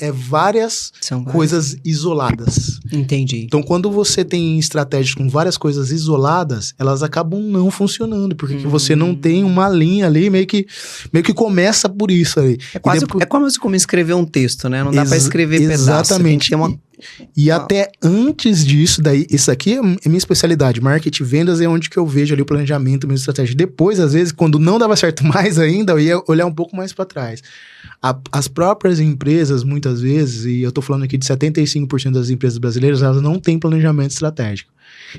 Speaker 2: é várias coisas isoladas.
Speaker 1: Entendi.
Speaker 2: Então, quando você tem estratégias com várias coisas isoladas, elas acabam não funcionando, porque que você não tem uma linha ali, meio que começa por isso ali.
Speaker 1: É quase como escrever um texto, né? Não dá pra escrever pedaço.
Speaker 2: Exatamente. E até antes disso, daí, isso aqui é minha especialidade. Marketing e vendas é onde que eu vejo ali o planejamento, minha estratégia. Depois, às vezes, quando não dava certo mais ainda, eu ia olhar um pouco mais para trás. As próprias empresas, muitas vezes, e eu tô falando aqui de 75% das empresas brasileiras, elas não têm planejamento estratégico.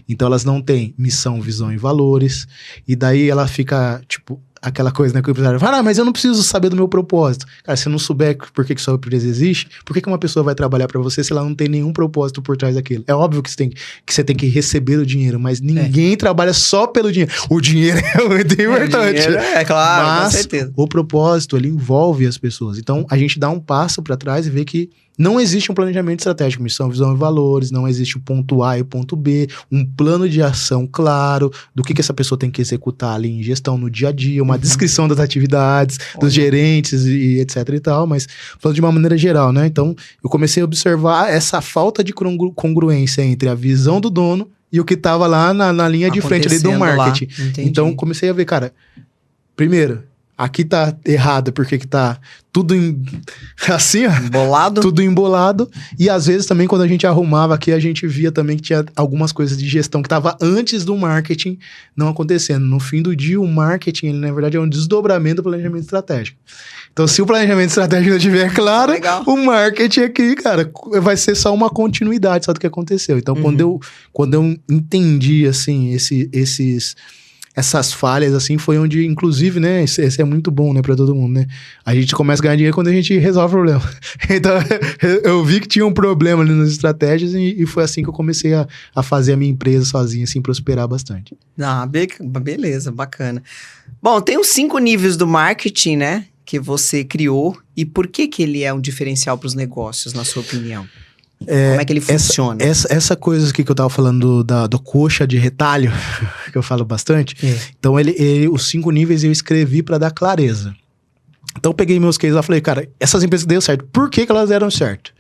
Speaker 2: Então, elas não têm missão, visão e valores. E daí ela fica, tipo... Aquela coisa, né, que o empresário fala, mas eu não preciso saber do meu propósito. Cara, se eu não souber por que sua empresa existe, por que uma pessoa vai trabalhar para você se ela não tem nenhum propósito por trás daquilo? É óbvio que você tem que receber o dinheiro, mas ninguém trabalha só pelo dinheiro. O dinheiro é muito importante.
Speaker 1: É claro,
Speaker 2: mas
Speaker 1: com certeza.
Speaker 2: O propósito, ele envolve as pessoas. Então, a gente dá um passo para trás e vê que não existe um planejamento estratégico, missão, visão e valores, não existe o ponto A e o ponto B, um plano de ação claro do que essa pessoa tem que executar ali em gestão no dia a dia, uma descrição das atividades, dos gerentes e etc e tal, mas falando de uma maneira geral, né? Então, eu comecei a observar essa falta de congruência entre a visão do dono e o que estava lá na linha de frente ali do marketing. Então, comecei a ver, cara, primeiro... Aqui tá errado, porque que tá tudo assim, ó.
Speaker 1: Embolado?
Speaker 2: Tudo embolado. E às vezes também, quando a gente arrumava aqui, a gente via também que tinha algumas coisas de gestão que tava antes do marketing não acontecendo. No fim do dia, o marketing, ele, na verdade, é um desdobramento do planejamento estratégico. Então, se o planejamento estratégico não estiver claro, o marketing aqui, cara, vai ser só uma continuidade só do que aconteceu. Então, quando eu entendi, assim, essas falhas, assim, foi onde, inclusive, né, esse é muito bom, né, pra todo mundo, né? A gente começa a ganhar dinheiro quando a gente resolve o problema. Então, eu vi que tinha um problema ali nas estratégias e foi assim que eu comecei a fazer a minha empresa sozinha, assim, prosperar bastante.
Speaker 1: Ah, beleza, bacana. Bom, tem os 5 níveis do marketing, né, que você criou, e por que ele é um diferencial pros negócios, na sua opinião? Como é que ele funciona?
Speaker 2: Essa coisa aqui que eu tava falando do coxa de retalho, que eu falo bastante. Então, os 5 níveis eu escrevi para dar clareza. Então, eu peguei meus cases lá e falei, cara, essas empresas deram certo. Por que elas deram certo?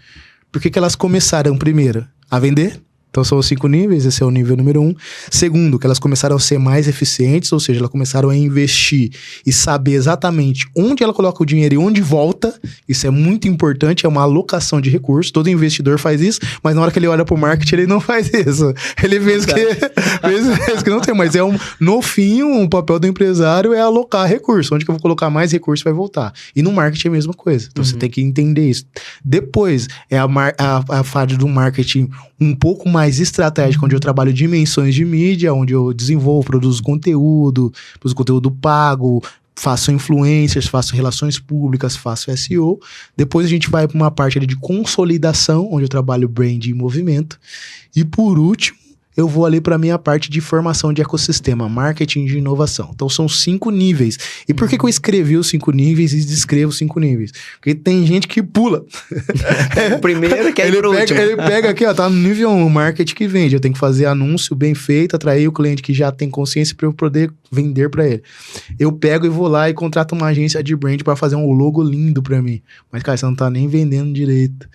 Speaker 2: Por que elas começaram, primeiro, a vender? Então, são os 5 níveis, esse é o nível número 1. Segundo, que elas começaram a ser mais eficientes, ou seja, elas começaram a investir e saber exatamente onde ela coloca o dinheiro e onde volta. Isso é muito importante, é uma alocação de recursos. Todo investidor faz isso, mas na hora que ele olha para o marketing, ele não faz isso. Ele pensa que não tem, mas no fim, o papel do empresário é alocar recursos. Onde que eu vou colocar mais recursos vai voltar. E no marketing é a mesma coisa. Então, você tem que entender isso. Depois, é a fase do marketing um pouco mais estratégica, onde eu trabalho dimensões de mídia, onde eu desenvolvo, produzo conteúdo pago, faço influencers, faço relações públicas, faço SEO. Depois a gente vai para uma parte ali de consolidação, onde eu trabalho brand e movimento. E por último, eu vou ali para minha parte de formação de ecossistema, marketing de inovação. Então são 5 níveis. E por que eu escrevi os 5 níveis e descrevo os 5 níveis? Porque tem gente que pula.
Speaker 1: O primeiro que é
Speaker 2: ele
Speaker 1: pro último.
Speaker 2: Ele pega aqui, ó, tá no nível 1, marketing que vende. Eu tenho que fazer anúncio bem feito, atrair o cliente que já tem consciência para eu poder vender para ele. Eu pego e vou lá e contrato uma agência de brand para fazer um logo lindo para mim. Mas, cara, você não tá nem vendendo direito.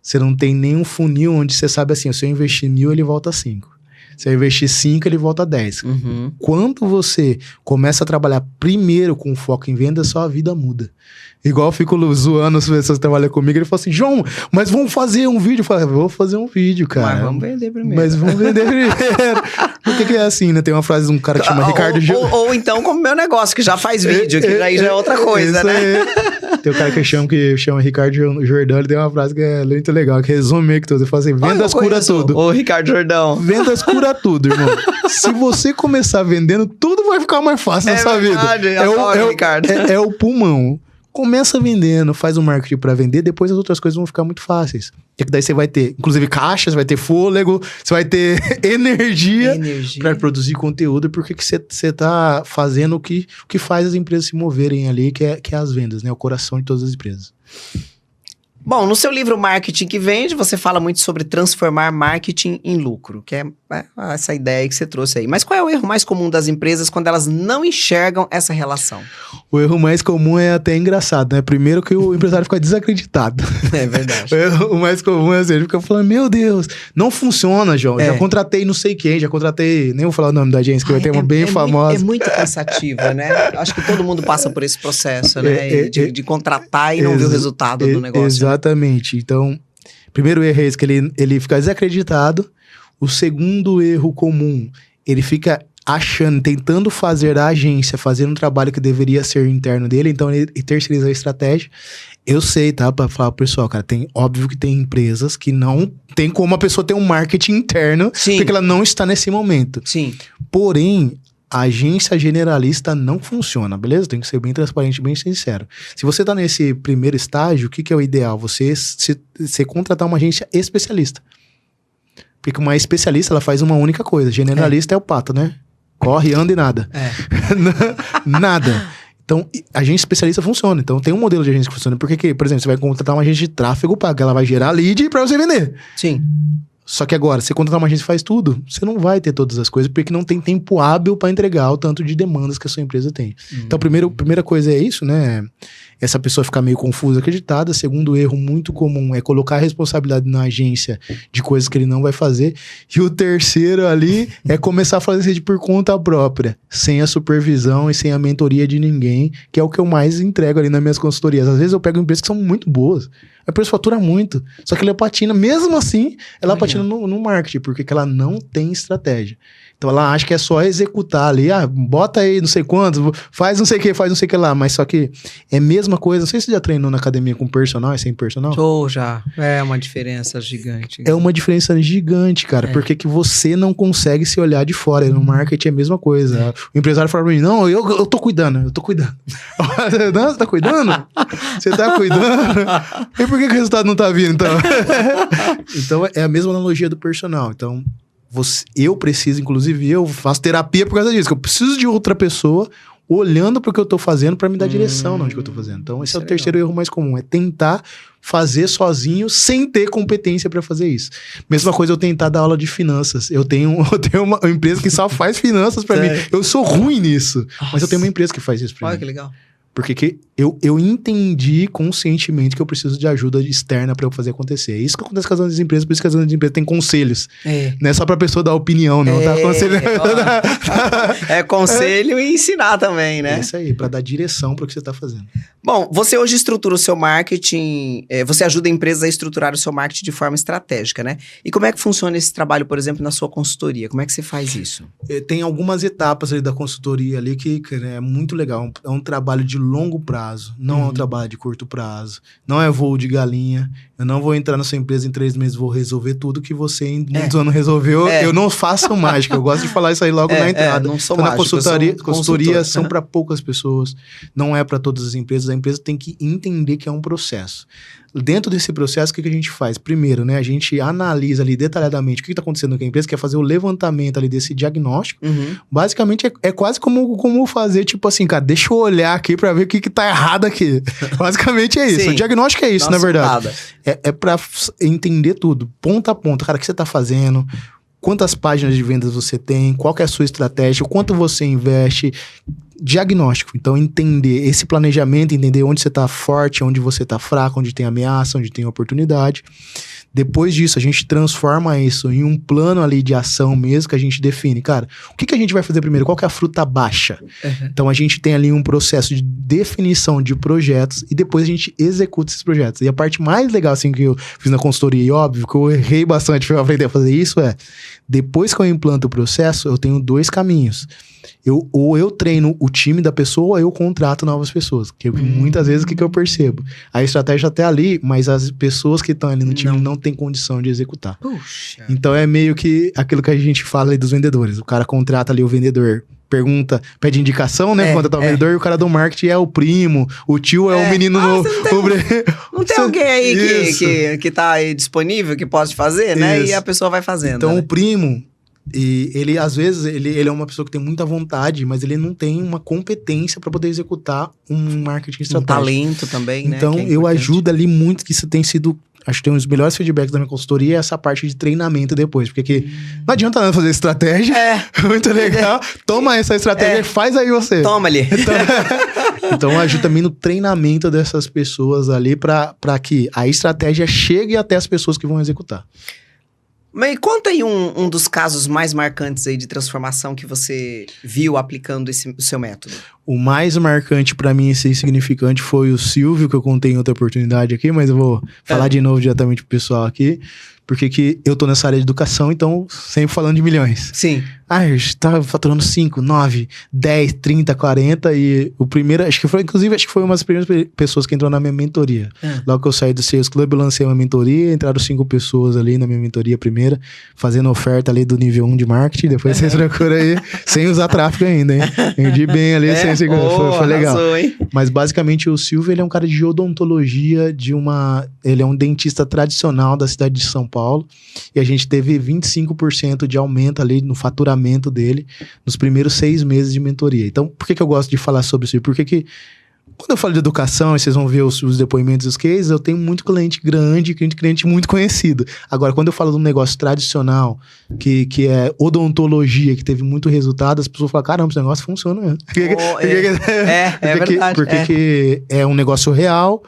Speaker 2: Você não tem nenhum funil onde você sabe assim, se eu investir 1.000, ele volta 5. Se eu investir 5, ele volta 10. Quando você começa a trabalhar primeiro com foco em venda, sua vida muda. Igual eu fico zoando as pessoas que trabalham comigo, ele fala assim, João, mas vamos fazer um vídeo? Eu falo, vou fazer um vídeo, cara.
Speaker 1: Mas vamos vender primeiro.
Speaker 2: Por que é assim, né? Tem uma frase de um cara que chama Ricardo...
Speaker 1: Ou então como meu negócio, que já faz vídeo, que aí já é outra coisa, né?
Speaker 2: Tem um cara que chama Ricardo Jordão, ele tem uma frase que é muito legal, que resume meio que tudo. Ele fala assim, vendas cura tudo.
Speaker 1: Ô, Ricardo Jordão.
Speaker 2: Vendas cura tudo, irmão. Se você começar vendendo, tudo vai ficar mais fácil na sua vida.
Speaker 1: Ricardo.
Speaker 2: É o pulmão. Começa vendendo, faz um marketing para vender, depois as outras coisas vão ficar muito fáceis. E daí você vai ter, inclusive, caixas, vai ter fôlego, você vai ter energia para produzir conteúdo, porque você tá fazendo o que faz as empresas se moverem ali, que é as vendas, né? O coração de todas as empresas.
Speaker 1: Bom, no seu livro Marketing que Vende, você fala muito sobre transformar marketing em lucro, que é essa ideia que você trouxe aí. Mas qual é o erro mais comum das empresas quando elas não enxergam essa relação?
Speaker 2: O erro mais comum é até engraçado, né? Primeiro que o empresário fica desacreditado.
Speaker 1: É verdade.
Speaker 2: O erro mais comum é assim, ele fica falando, meu Deus, não funciona, João. Já contratei não sei quem, nem vou falar o nome da agência, que vai ter uma bem famosa.
Speaker 1: É muito cansativa, né? Acho que todo mundo passa por esse processo, né? De contratar e não ver o resultado do negócio.
Speaker 2: Exatamente. Então, primeiro erro é esse, que ele fica desacreditado. O segundo erro comum, ele fica tentando fazer a agência, fazer um trabalho que deveria ser interno dele, então ele terceiriza a estratégia. Eu sei, tá? Pra falar pro pessoal, cara, óbvio que tem empresas que não tem como a pessoa ter um marketing interno, porque ela não está nesse momento.
Speaker 1: Sim.
Speaker 2: Porém, a agência generalista não funciona, beleza? Tem que ser bem transparente, bem sincero. Se você tá nesse primeiro estágio, o que é o ideal? Você contratar uma agência especialista. Porque uma especialista, ela faz uma única coisa. Generalista é o pato, né? Corre, anda e nada. Nada. Então, a agência especialista funciona. Então, tem um modelo de agência que funciona. Porque, por exemplo, você vai contratar uma agência de tráfego paga. Ela vai gerar lead pra você vender.
Speaker 1: Sim.
Speaker 2: Só que agora, você contratar uma agência que faz tudo, você não vai ter todas as coisas, porque não tem tempo hábil para entregar o tanto de demandas que a sua empresa tem. Então, a primeira coisa é isso, né? Essa pessoa ficar meio confusa, acreditada. Segundo erro muito comum é colocar a responsabilidade na agência de coisas que ele não vai fazer. E o terceiro ali é começar a fazer isso por conta própria, sem a supervisão e sem a mentoria de ninguém, que é o que eu mais entrego ali nas minhas consultorias. Às vezes eu pego empresas que são muito boas, a empresa fatura muito, só que ela patina, mesmo assim, ela patina no marketing, porque ela não tem estratégia. Então ela acha que é só executar ali, bota aí não sei quantos, faz não sei o que lá, mas só que é a mesma coisa. Não sei se você já treinou na academia com personal e sem personal.
Speaker 1: Já. É uma diferença gigante.
Speaker 2: É uma diferença gigante, cara, porque que você não consegue se olhar de fora. No marketing é a mesma coisa. O empresário fala pra mim, não, eu tô cuidando. Não, você tá cuidando? Você tá cuidando? E por que o resultado não tá vindo, então? Então é a mesma analogia do personal. Então, eu preciso, inclusive eu faço terapia por causa disso, que eu preciso de outra pessoa olhando para o que eu tô fazendo para me dar direção onde que eu tô fazendo. Então esse é o terceiro erro mais comum, é tentar fazer sozinho sem ter competência para fazer isso. Mesma coisa eu tentar dar aula de finanças. Eu tenho uma empresa que só faz finanças para mim. Eu sou ruim nisso, mas eu tenho uma empresa que faz isso para mim.
Speaker 1: Olha que legal.
Speaker 2: Porque eu entendi conscientemente que eu preciso de ajuda externa para eu fazer acontecer. É isso que acontece com as grandes empresas, por isso que as grandes empresas têm conselhos. Não é só pra pessoa dar opinião, não. Tá aconselhando.
Speaker 1: É conselho e ensinar também, né?
Speaker 2: É isso aí, pra dar direção pro que você tá fazendo.
Speaker 1: Bom, você hoje estrutura o seu marketing, você ajuda empresas a estruturar o seu marketing de forma estratégica, né? E como é que funciona esse trabalho, por exemplo, na sua consultoria? Como é que você faz isso?
Speaker 2: Tem algumas etapas ali da consultoria ali que é muito legal. É um trabalho de longo prazo, não é um trabalho de curto prazo, não é voo de galinha. Eu não vou entrar na sua empresa em 3 meses, vou resolver tudo que você em muitos anos resolveu. Eu não faço mágica, eu gosto de falar isso aí logo na entrada.
Speaker 1: Não sou
Speaker 2: então,
Speaker 1: mágico,
Speaker 2: na consultoria são para poucas pessoas, não é para todas as empresas. A empresa tem que entender que é um processo. dentro desse processo, o que a gente faz? Primeiro, né, a gente analisa ali detalhadamente o que está acontecendo com a empresa, que é fazer o levantamento ali desse diagnóstico. Basicamente, é quase como fazer, tipo assim, cara, deixa eu olhar aqui para ver o que tá errado aqui. Basicamente é isso.
Speaker 1: Sim.
Speaker 2: O diagnóstico é isso,
Speaker 1: Nossa,
Speaker 2: na verdade. É para entender tudo, ponta a ponta. Cara, o que você tá fazendo? Quantas páginas de vendas você tem? Qual que é a sua estratégia? O quanto você investe? Diagnóstico. Então, entender esse planejamento, entender onde você está forte, onde você está fraco, onde tem ameaça, onde tem oportunidade. Depois disso, a gente transforma isso em um plano ali de ação mesmo, que a gente define. Cara, o que a gente vai fazer primeiro? Qual que é a fruta baixa? Então, a gente tem ali um processo de definição de projetos e depois a gente executa esses projetos. E a parte mais legal, assim, que eu fiz na consultoria, e óbvio que eu errei bastante para aprender a fazer isso, depois que eu implanto o processo, eu tenho 2 caminhos. Ou eu treino o time da pessoa, ou eu contrato novas pessoas. Que muitas vezes o que eu percebo? A estratégia tá ali, mas as pessoas que estão ali no time não têm condição de executar.
Speaker 1: Puxa.
Speaker 2: Então é meio que aquilo que a gente fala ali dos vendedores. O cara contrata ali o vendedor, pede indicação, né? Contratar o vendedor, e o cara do marketing é o primo, o tio é o menino novo.
Speaker 1: Não tem alguém aí que tá aí disponível, que pode fazer, né?
Speaker 2: Isso.
Speaker 1: E a pessoa vai fazendo.
Speaker 2: Então
Speaker 1: né?
Speaker 2: o primo... E ele, às vezes, ele é uma pessoa que tem muita vontade, mas ele não tem uma competência para poder executar um marketing estratégico.
Speaker 1: Talento também, né?
Speaker 2: Então, eu ajudo ali muito, que isso tem sido... Acho que tem um dos melhores feedbacks da minha consultoria, é essa parte de treinamento depois. Porque não adianta nada fazer estratégia. Muito legal. Toma essa estratégia e faz aí você.
Speaker 1: Toma ali.
Speaker 2: Então, eu ajudo também no treinamento dessas pessoas ali para que a estratégia chegue até as pessoas que vão executar.
Speaker 1: Mas conta aí um dos casos mais marcantes aí de transformação que você viu aplicando o seu método.
Speaker 2: O mais marcante pra mim, esse significante, foi o Silvio, que eu contei em outra oportunidade aqui, mas eu vou falar de novo diretamente pro pessoal aqui, porque que eu tô nessa área de educação, então sempre falando de milhões.
Speaker 1: Sim.
Speaker 2: Eu estava faturando 5, 9, 10, 30, 40 e o primeiro, acho que foi uma das primeiras pessoas que entrou na minha mentoria. Logo que eu saí do Sales Club, eu lancei uma mentoria, entraram 5 pessoas ali na minha mentoria primeira, fazendo oferta ali do nível 1 de marketing, depois vocês procuram aí, sem usar tráfego ainda, hein? Vendi bem ali, sem segurança, foi legal.
Speaker 1: Arrasou, hein?
Speaker 2: Mas basicamente o Silvio, ele é um cara de odontologia, ele é um dentista tradicional da cidade de São Paulo, e a gente teve 25% de aumento ali no faturamento dele nos primeiros 6 meses de mentoria. Então, por que eu gosto de falar sobre isso? Porque quando eu falo de educação, e vocês vão ver os depoimentos dos cases, eu tenho muito cliente grande, cliente muito conhecido. Agora, quando eu falo de um negócio tradicional, que é odontologia, que teve muito resultado, as pessoas falam, caramba, esse negócio funciona mesmo.
Speaker 1: É verdade.
Speaker 2: Porque é um negócio real,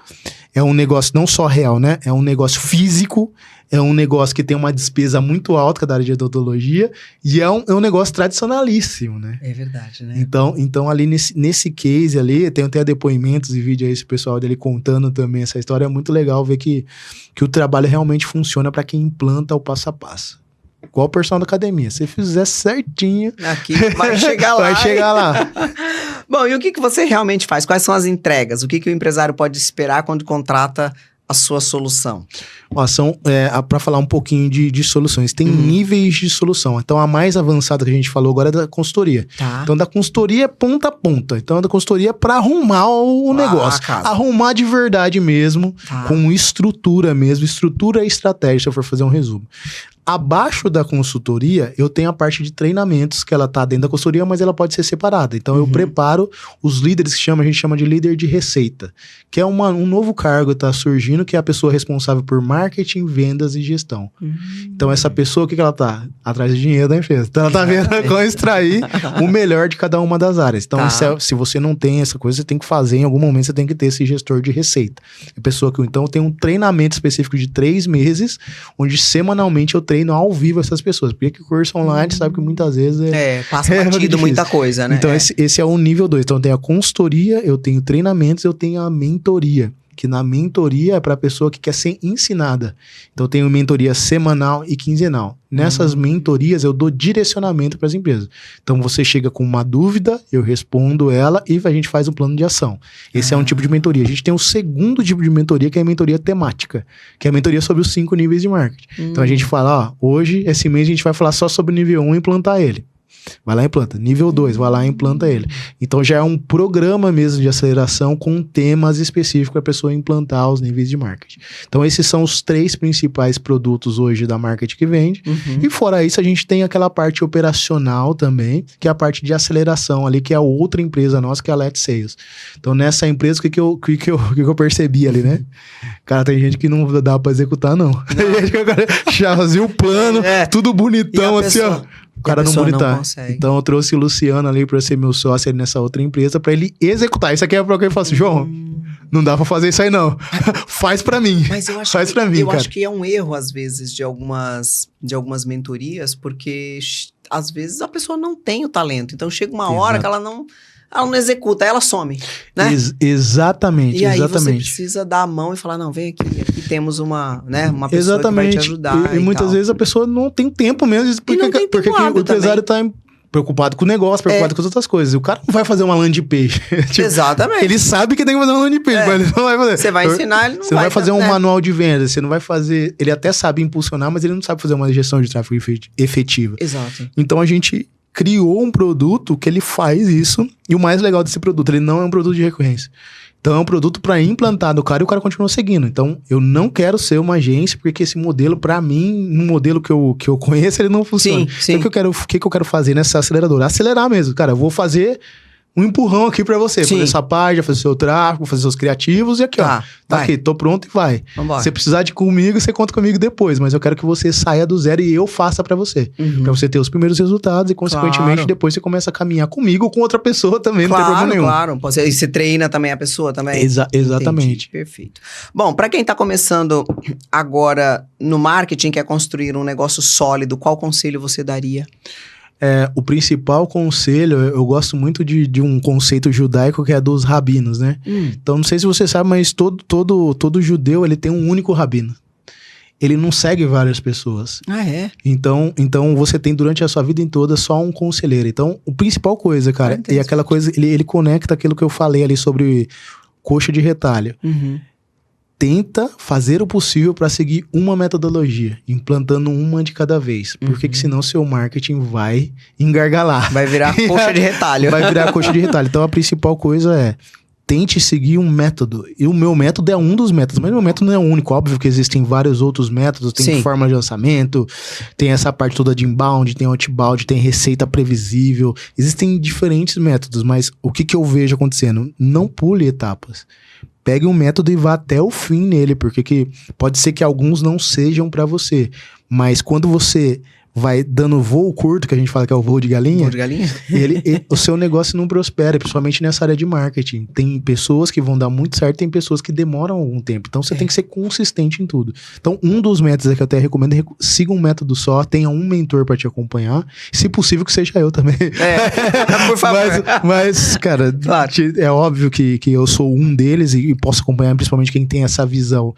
Speaker 2: é um negócio não só real, né? É um negócio físico, é um negócio que tem uma despesa muito alta, que é da área de odontologia, e é um negócio tradicionalíssimo, né?
Speaker 1: É verdade, né?
Speaker 2: Então ali nesse case ali, tem até depoimentos e vídeo aí, esse pessoal dele contando também essa história, é muito legal ver que o trabalho realmente funciona para quem implanta o passo a passo. Igual o personal da academia, se fizer certinho...
Speaker 1: Aqui vai chegar lá.
Speaker 2: Vai chegar lá.
Speaker 1: Bom, e o que você realmente faz? Quais são as entregas? O que o empresário pode esperar quando contrata a sua solução?
Speaker 2: Para falar um pouquinho de soluções, tem níveis de solução. Então, a mais avançada que a gente falou agora é da consultoria.
Speaker 1: Tá.
Speaker 2: Então, da consultoria é ponta a ponta. Então, da consultoria é para arrumar o negócio. Arrumar de verdade mesmo, com estrutura mesmo, estrutura e estratégia, se eu for fazer um resumo. Abaixo da consultoria, eu tenho a parte de treinamentos, que ela tá dentro da consultoria, mas ela pode ser separada. Então, eu preparo os líderes que a gente chama de líder de receita, que é um novo cargo que tá surgindo, que é a pessoa responsável por marketing, vendas e gestão. Então, essa pessoa, o que ela tá? Atrás de dinheiro da empresa. Então, ela tá vendo como extrair o melhor de cada uma das áreas. Então, se você não tem essa coisa, você tem que fazer, em algum momento, você tem que ter esse gestor de receita. A pessoa que, então, tem um treinamento específico de 3 meses, onde semanalmente eu treino ao vivo essas pessoas. Porque o curso online, sabe que muitas vezes
Speaker 1: passa batido muita coisa, né?
Speaker 2: Então, esse é o nível 2. Então, eu tenho a consultoria, eu tenho treinamentos, eu tenho a mentoria. Que na mentoria é para a pessoa que quer ser ensinada. Então, eu tenho mentoria semanal e quinzenal. Nessas mentorias, eu dou direcionamento para as empresas. Então, você chega com uma dúvida, eu respondo ela e a gente faz um plano de ação. Esse é um tipo de mentoria. A gente tem um segundo tipo de mentoria, que é a mentoria temática, que é a mentoria sobre os 5 níveis de marketing. Então, a gente fala, hoje, esse mês, a gente vai falar só sobre o nível 1 e implantar ele. Vai lá e implanta. Nível 2, vai lá e implanta ele. Então já é um programa mesmo de aceleração com temas específicos para a pessoa implantar os níveis de marketing. Então esses são os 3 principais produtos hoje da marketing que vende. E fora isso a gente tem aquela parte operacional também, que é a parte de aceleração ali, que é a outra empresa nossa, que é a Let's Sales. Então nessa empresa, o que eu percebi ali, né? Cara, tem gente que não dá para executar, não. Tem gente que agora já fazia o plano, tudo bonitão, assim, ó. O cara não bonitar. Então eu trouxe o Luciano ali pra ser meu sócio ali nessa outra empresa pra ele executar. Isso aqui é pra alguém falar assim, João, não dá pra fazer isso aí não. Faz pra mim.
Speaker 1: Mas eu acho
Speaker 2: Faz pra mim,
Speaker 1: eu
Speaker 2: cara.
Speaker 1: acho que é um erro, às vezes, de algumas mentorias, porque às vezes a pessoa não tem o talento. Então chega uma hora que ela não executa, aí ela some, né?
Speaker 2: Exatamente,
Speaker 1: e aí
Speaker 2: exatamente.
Speaker 1: você precisa dar a mão e falar, não, vem aqui temos uma pessoa que vai te ajudar.
Speaker 2: E muitas vezes a pessoa não tem tempo mesmo, porque o empresário tá preocupado com o negócio, preocupado com as outras coisas. O cara não vai fazer uma landing page. Tipo,
Speaker 1: exatamente.
Speaker 2: Ele sabe que tem que fazer uma landing page, mas ele não vai fazer.
Speaker 1: Você vai ensinar, ele não vai.
Speaker 2: Você não vai fazer um manual de vendas, você não vai fazer... Ele até sabe impulsionar, mas ele não sabe fazer uma gestão de tráfego efetiva.
Speaker 1: Exato.
Speaker 2: Então a gente criou um produto que ele faz isso, e o mais legal desse produto, ele não é um produto de recorrência. Então é um produto para implantar no cara e o cara continua seguindo. Então eu não quero ser uma agência, porque esse modelo, para mim, um modelo que eu conheço, ele não funciona.
Speaker 1: Sim.
Speaker 2: Então o que eu quero fazer nessa aceleradora? Acelerar mesmo. Cara, eu vou fazer um empurrão aqui para você. Fazer essa página, fazer seu tráfego, fazer seus criativos e aqui, ó. Tá aqui, tô pronto e vai.
Speaker 1: Vambora.
Speaker 2: Se precisar de comigo, você conta comigo depois. Mas eu quero que você saia do zero e eu faça para você. Pra você ter os primeiros resultados e, consequentemente, depois você começa a caminhar comigo ou com outra pessoa também. Não tem problema nenhum.
Speaker 1: Claro. E você treina também a pessoa também.
Speaker 2: Exatamente.
Speaker 1: Entendi. Perfeito. Bom, para quem tá começando agora no marketing, quer construir um negócio sólido, qual conselho você daria?
Speaker 2: O principal conselho, eu gosto muito de um conceito judaico que é dos rabinos, né? Então, não sei se você sabe, mas todo judeu, ele tem um único rabino. Ele não segue várias pessoas.
Speaker 1: Ah, é?
Speaker 2: Então você tem durante a sua vida toda só um conselheiro. Então, a principal coisa, cara, e aquela coisa, ele conecta aquilo que eu falei ali sobre coxa de retalho. Tenta fazer o possível para seguir uma metodologia, implantando uma de cada vez. Porque senão seu marketing vai engargalar.
Speaker 1: Vai virar coxa de retalho.
Speaker 2: Vai virar coxa de retalho. Então a principal coisa é, tente seguir um método. E o meu método é um dos métodos, mas o meu método não é o único. Óbvio que existem vários outros métodos. Tem forma de lançamento, tem essa parte toda de inbound, tem outbound, tem receita previsível. Existem diferentes métodos, mas o que eu vejo acontecendo? Não pule etapas. Pegue um método e vá até o fim nele, porque pode ser que alguns não sejam para você. Mas quando você vai dando voo curto, que a gente fala que é o voo de galinha, o seu negócio não prospera, principalmente nessa área de marketing. Tem pessoas que vão dar muito certo, tem pessoas que demoram algum tempo. Então você tem que ser consistente em tudo. Então um dos métodos que eu até recomendo é siga um método só, tenha um mentor para te acompanhar, se possível que seja eu também.
Speaker 1: Por favor.
Speaker 2: mas cara, claro, é óbvio que eu sou um deles e posso acompanhar principalmente quem tem essa visão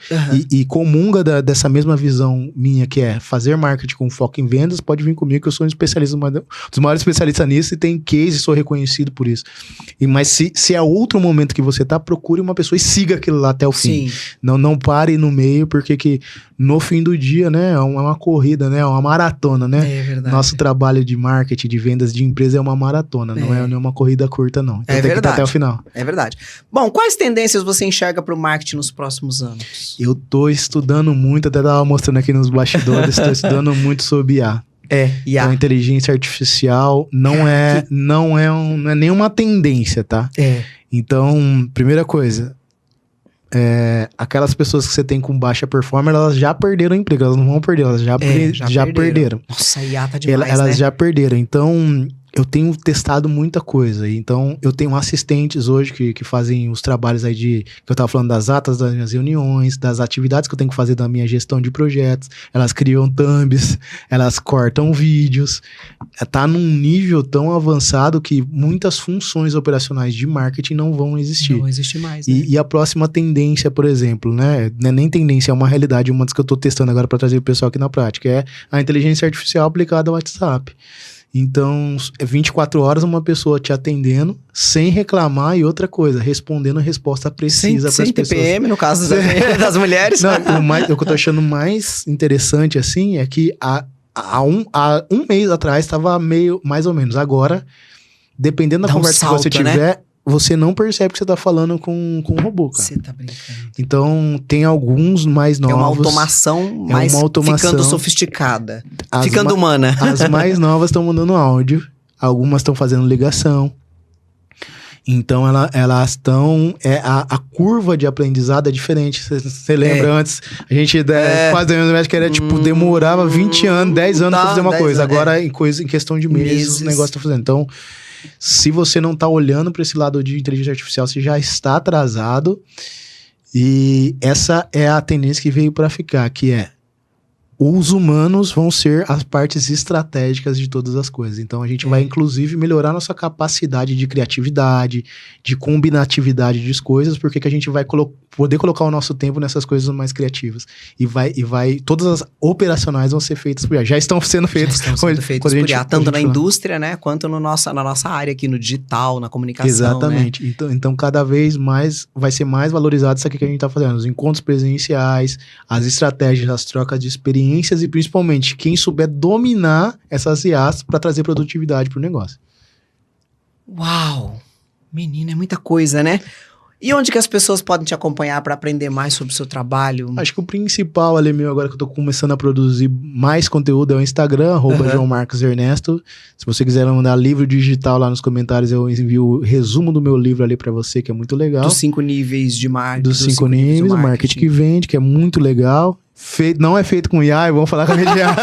Speaker 2: e comunga dessa mesma visão minha, que é fazer marketing com foco em vendas. Pode vir comigo, que eu sou um especialista, um dos maiores especialistas nisso, e tem case, sou reconhecido por isso. Mas se é outro momento que você tá, procure uma pessoa e siga aquilo lá até o fim. Não pare no meio, porque no fim do dia, né, é uma corrida, né, é uma maratona, né? É verdade. Nosso trabalho de marketing, de vendas de empresa é uma maratona, não é uma corrida curta, não. Então tem que estar até o final.
Speaker 1: É verdade. Bom, quais tendências você enxerga para o marketing nos próximos anos?
Speaker 2: Eu tô estudando muito, até tava mostrando aqui nos bastidores, tô estudando muito sobre IA.
Speaker 1: IA.
Speaker 2: Então, inteligência artificial não é nenhuma tendência, tá? Então, primeira coisa, aquelas pessoas que você tem com baixa performance, elas já perderam o emprego, elas não vão perder, elas já perderam.
Speaker 1: Nossa, a IA tá demais,
Speaker 2: elas já perderam. Então, eu tenho testado muita coisa. Então, eu tenho assistentes hoje que fazem os trabalhos aí que eu tava falando das atas das minhas reuniões, das atividades que eu tenho que fazer da minha gestão de projetos. Elas criam thumbs, elas cortam vídeos. Tá num nível tão avançado que muitas funções operacionais de marketing não vão existir.
Speaker 1: Não existe mais, né?
Speaker 2: E a próxima tendência, por exemplo, né? Não é nem tendência, é uma realidade, uma das que eu tô testando agora para trazer o pessoal aqui na prática, é a inteligência artificial aplicada ao WhatsApp. Então, 24 horas uma pessoa te atendendo, sem reclamar, e outra coisa, respondendo a resposta precisa para as pessoas.
Speaker 1: Sem TPM, no caso das mulheres.
Speaker 2: Não, o que eu tô achando mais interessante, assim, é que há um mês atrás estava meio, mais ou menos. Agora, dependendo da
Speaker 1: Dá um
Speaker 2: conversa
Speaker 1: salto,
Speaker 2: que você tiver, você não percebe que você tá falando com um robô, cara.
Speaker 1: Você tá brincando.
Speaker 2: Então, tem alguns mais novos.
Speaker 1: É uma automação, mas ficando sofisticada. Ficando humana.
Speaker 2: As mais novas estão mandando áudio. Algumas estão fazendo ligação. Então, elas estão... A curva de aprendizado é diferente. Você lembra antes? A gente quase acho que era tipo, demorava 20 anos, 10 anos pra fazer uma coisa. Agora, em questão de meses, o negócio tá fazendo. Então, se você não tá olhando para esse lado de inteligência artificial, você já está atrasado. E essa é a tendência que veio para ficar, que é os humanos vão ser as partes estratégicas de todas as coisas. Então, a gente vai, inclusive, melhorar nossa capacidade de criatividade, de combinatividade de coisas, porque que a gente vai poder colocar o nosso tempo nessas coisas mais criativas. Todas as operacionais vão ser feitas por IA. Já estão sendo feitas.
Speaker 1: Por IA, tanto na indústria, né, quanto na nossa área aqui, no digital, na comunicação.
Speaker 2: Exatamente. Né? Então, cada vez mais vai ser mais valorizado isso aqui que a gente está fazendo. Os encontros presenciais, as estratégias, as trocas de experiências e, principalmente, quem souber dominar essas IAs para trazer produtividade para o negócio.
Speaker 1: Uau! Menina, é muita coisa, né? E onde que as pessoas podem te acompanhar para aprender mais sobre o seu trabalho?
Speaker 2: Acho que o principal ali meu, agora que eu tô começando a produzir mais conteúdo, é o Instagram, @João Marcos Ernesto. Se você quiser mandar livro digital lá nos comentários, eu envio o resumo do meu livro ali para você, que é muito legal.
Speaker 1: Dos 5 níveis de marketing.
Speaker 2: Dos 5 níveis, o marketing que vende, que é muito legal. Não é feito com IA, vamos falar com a IA.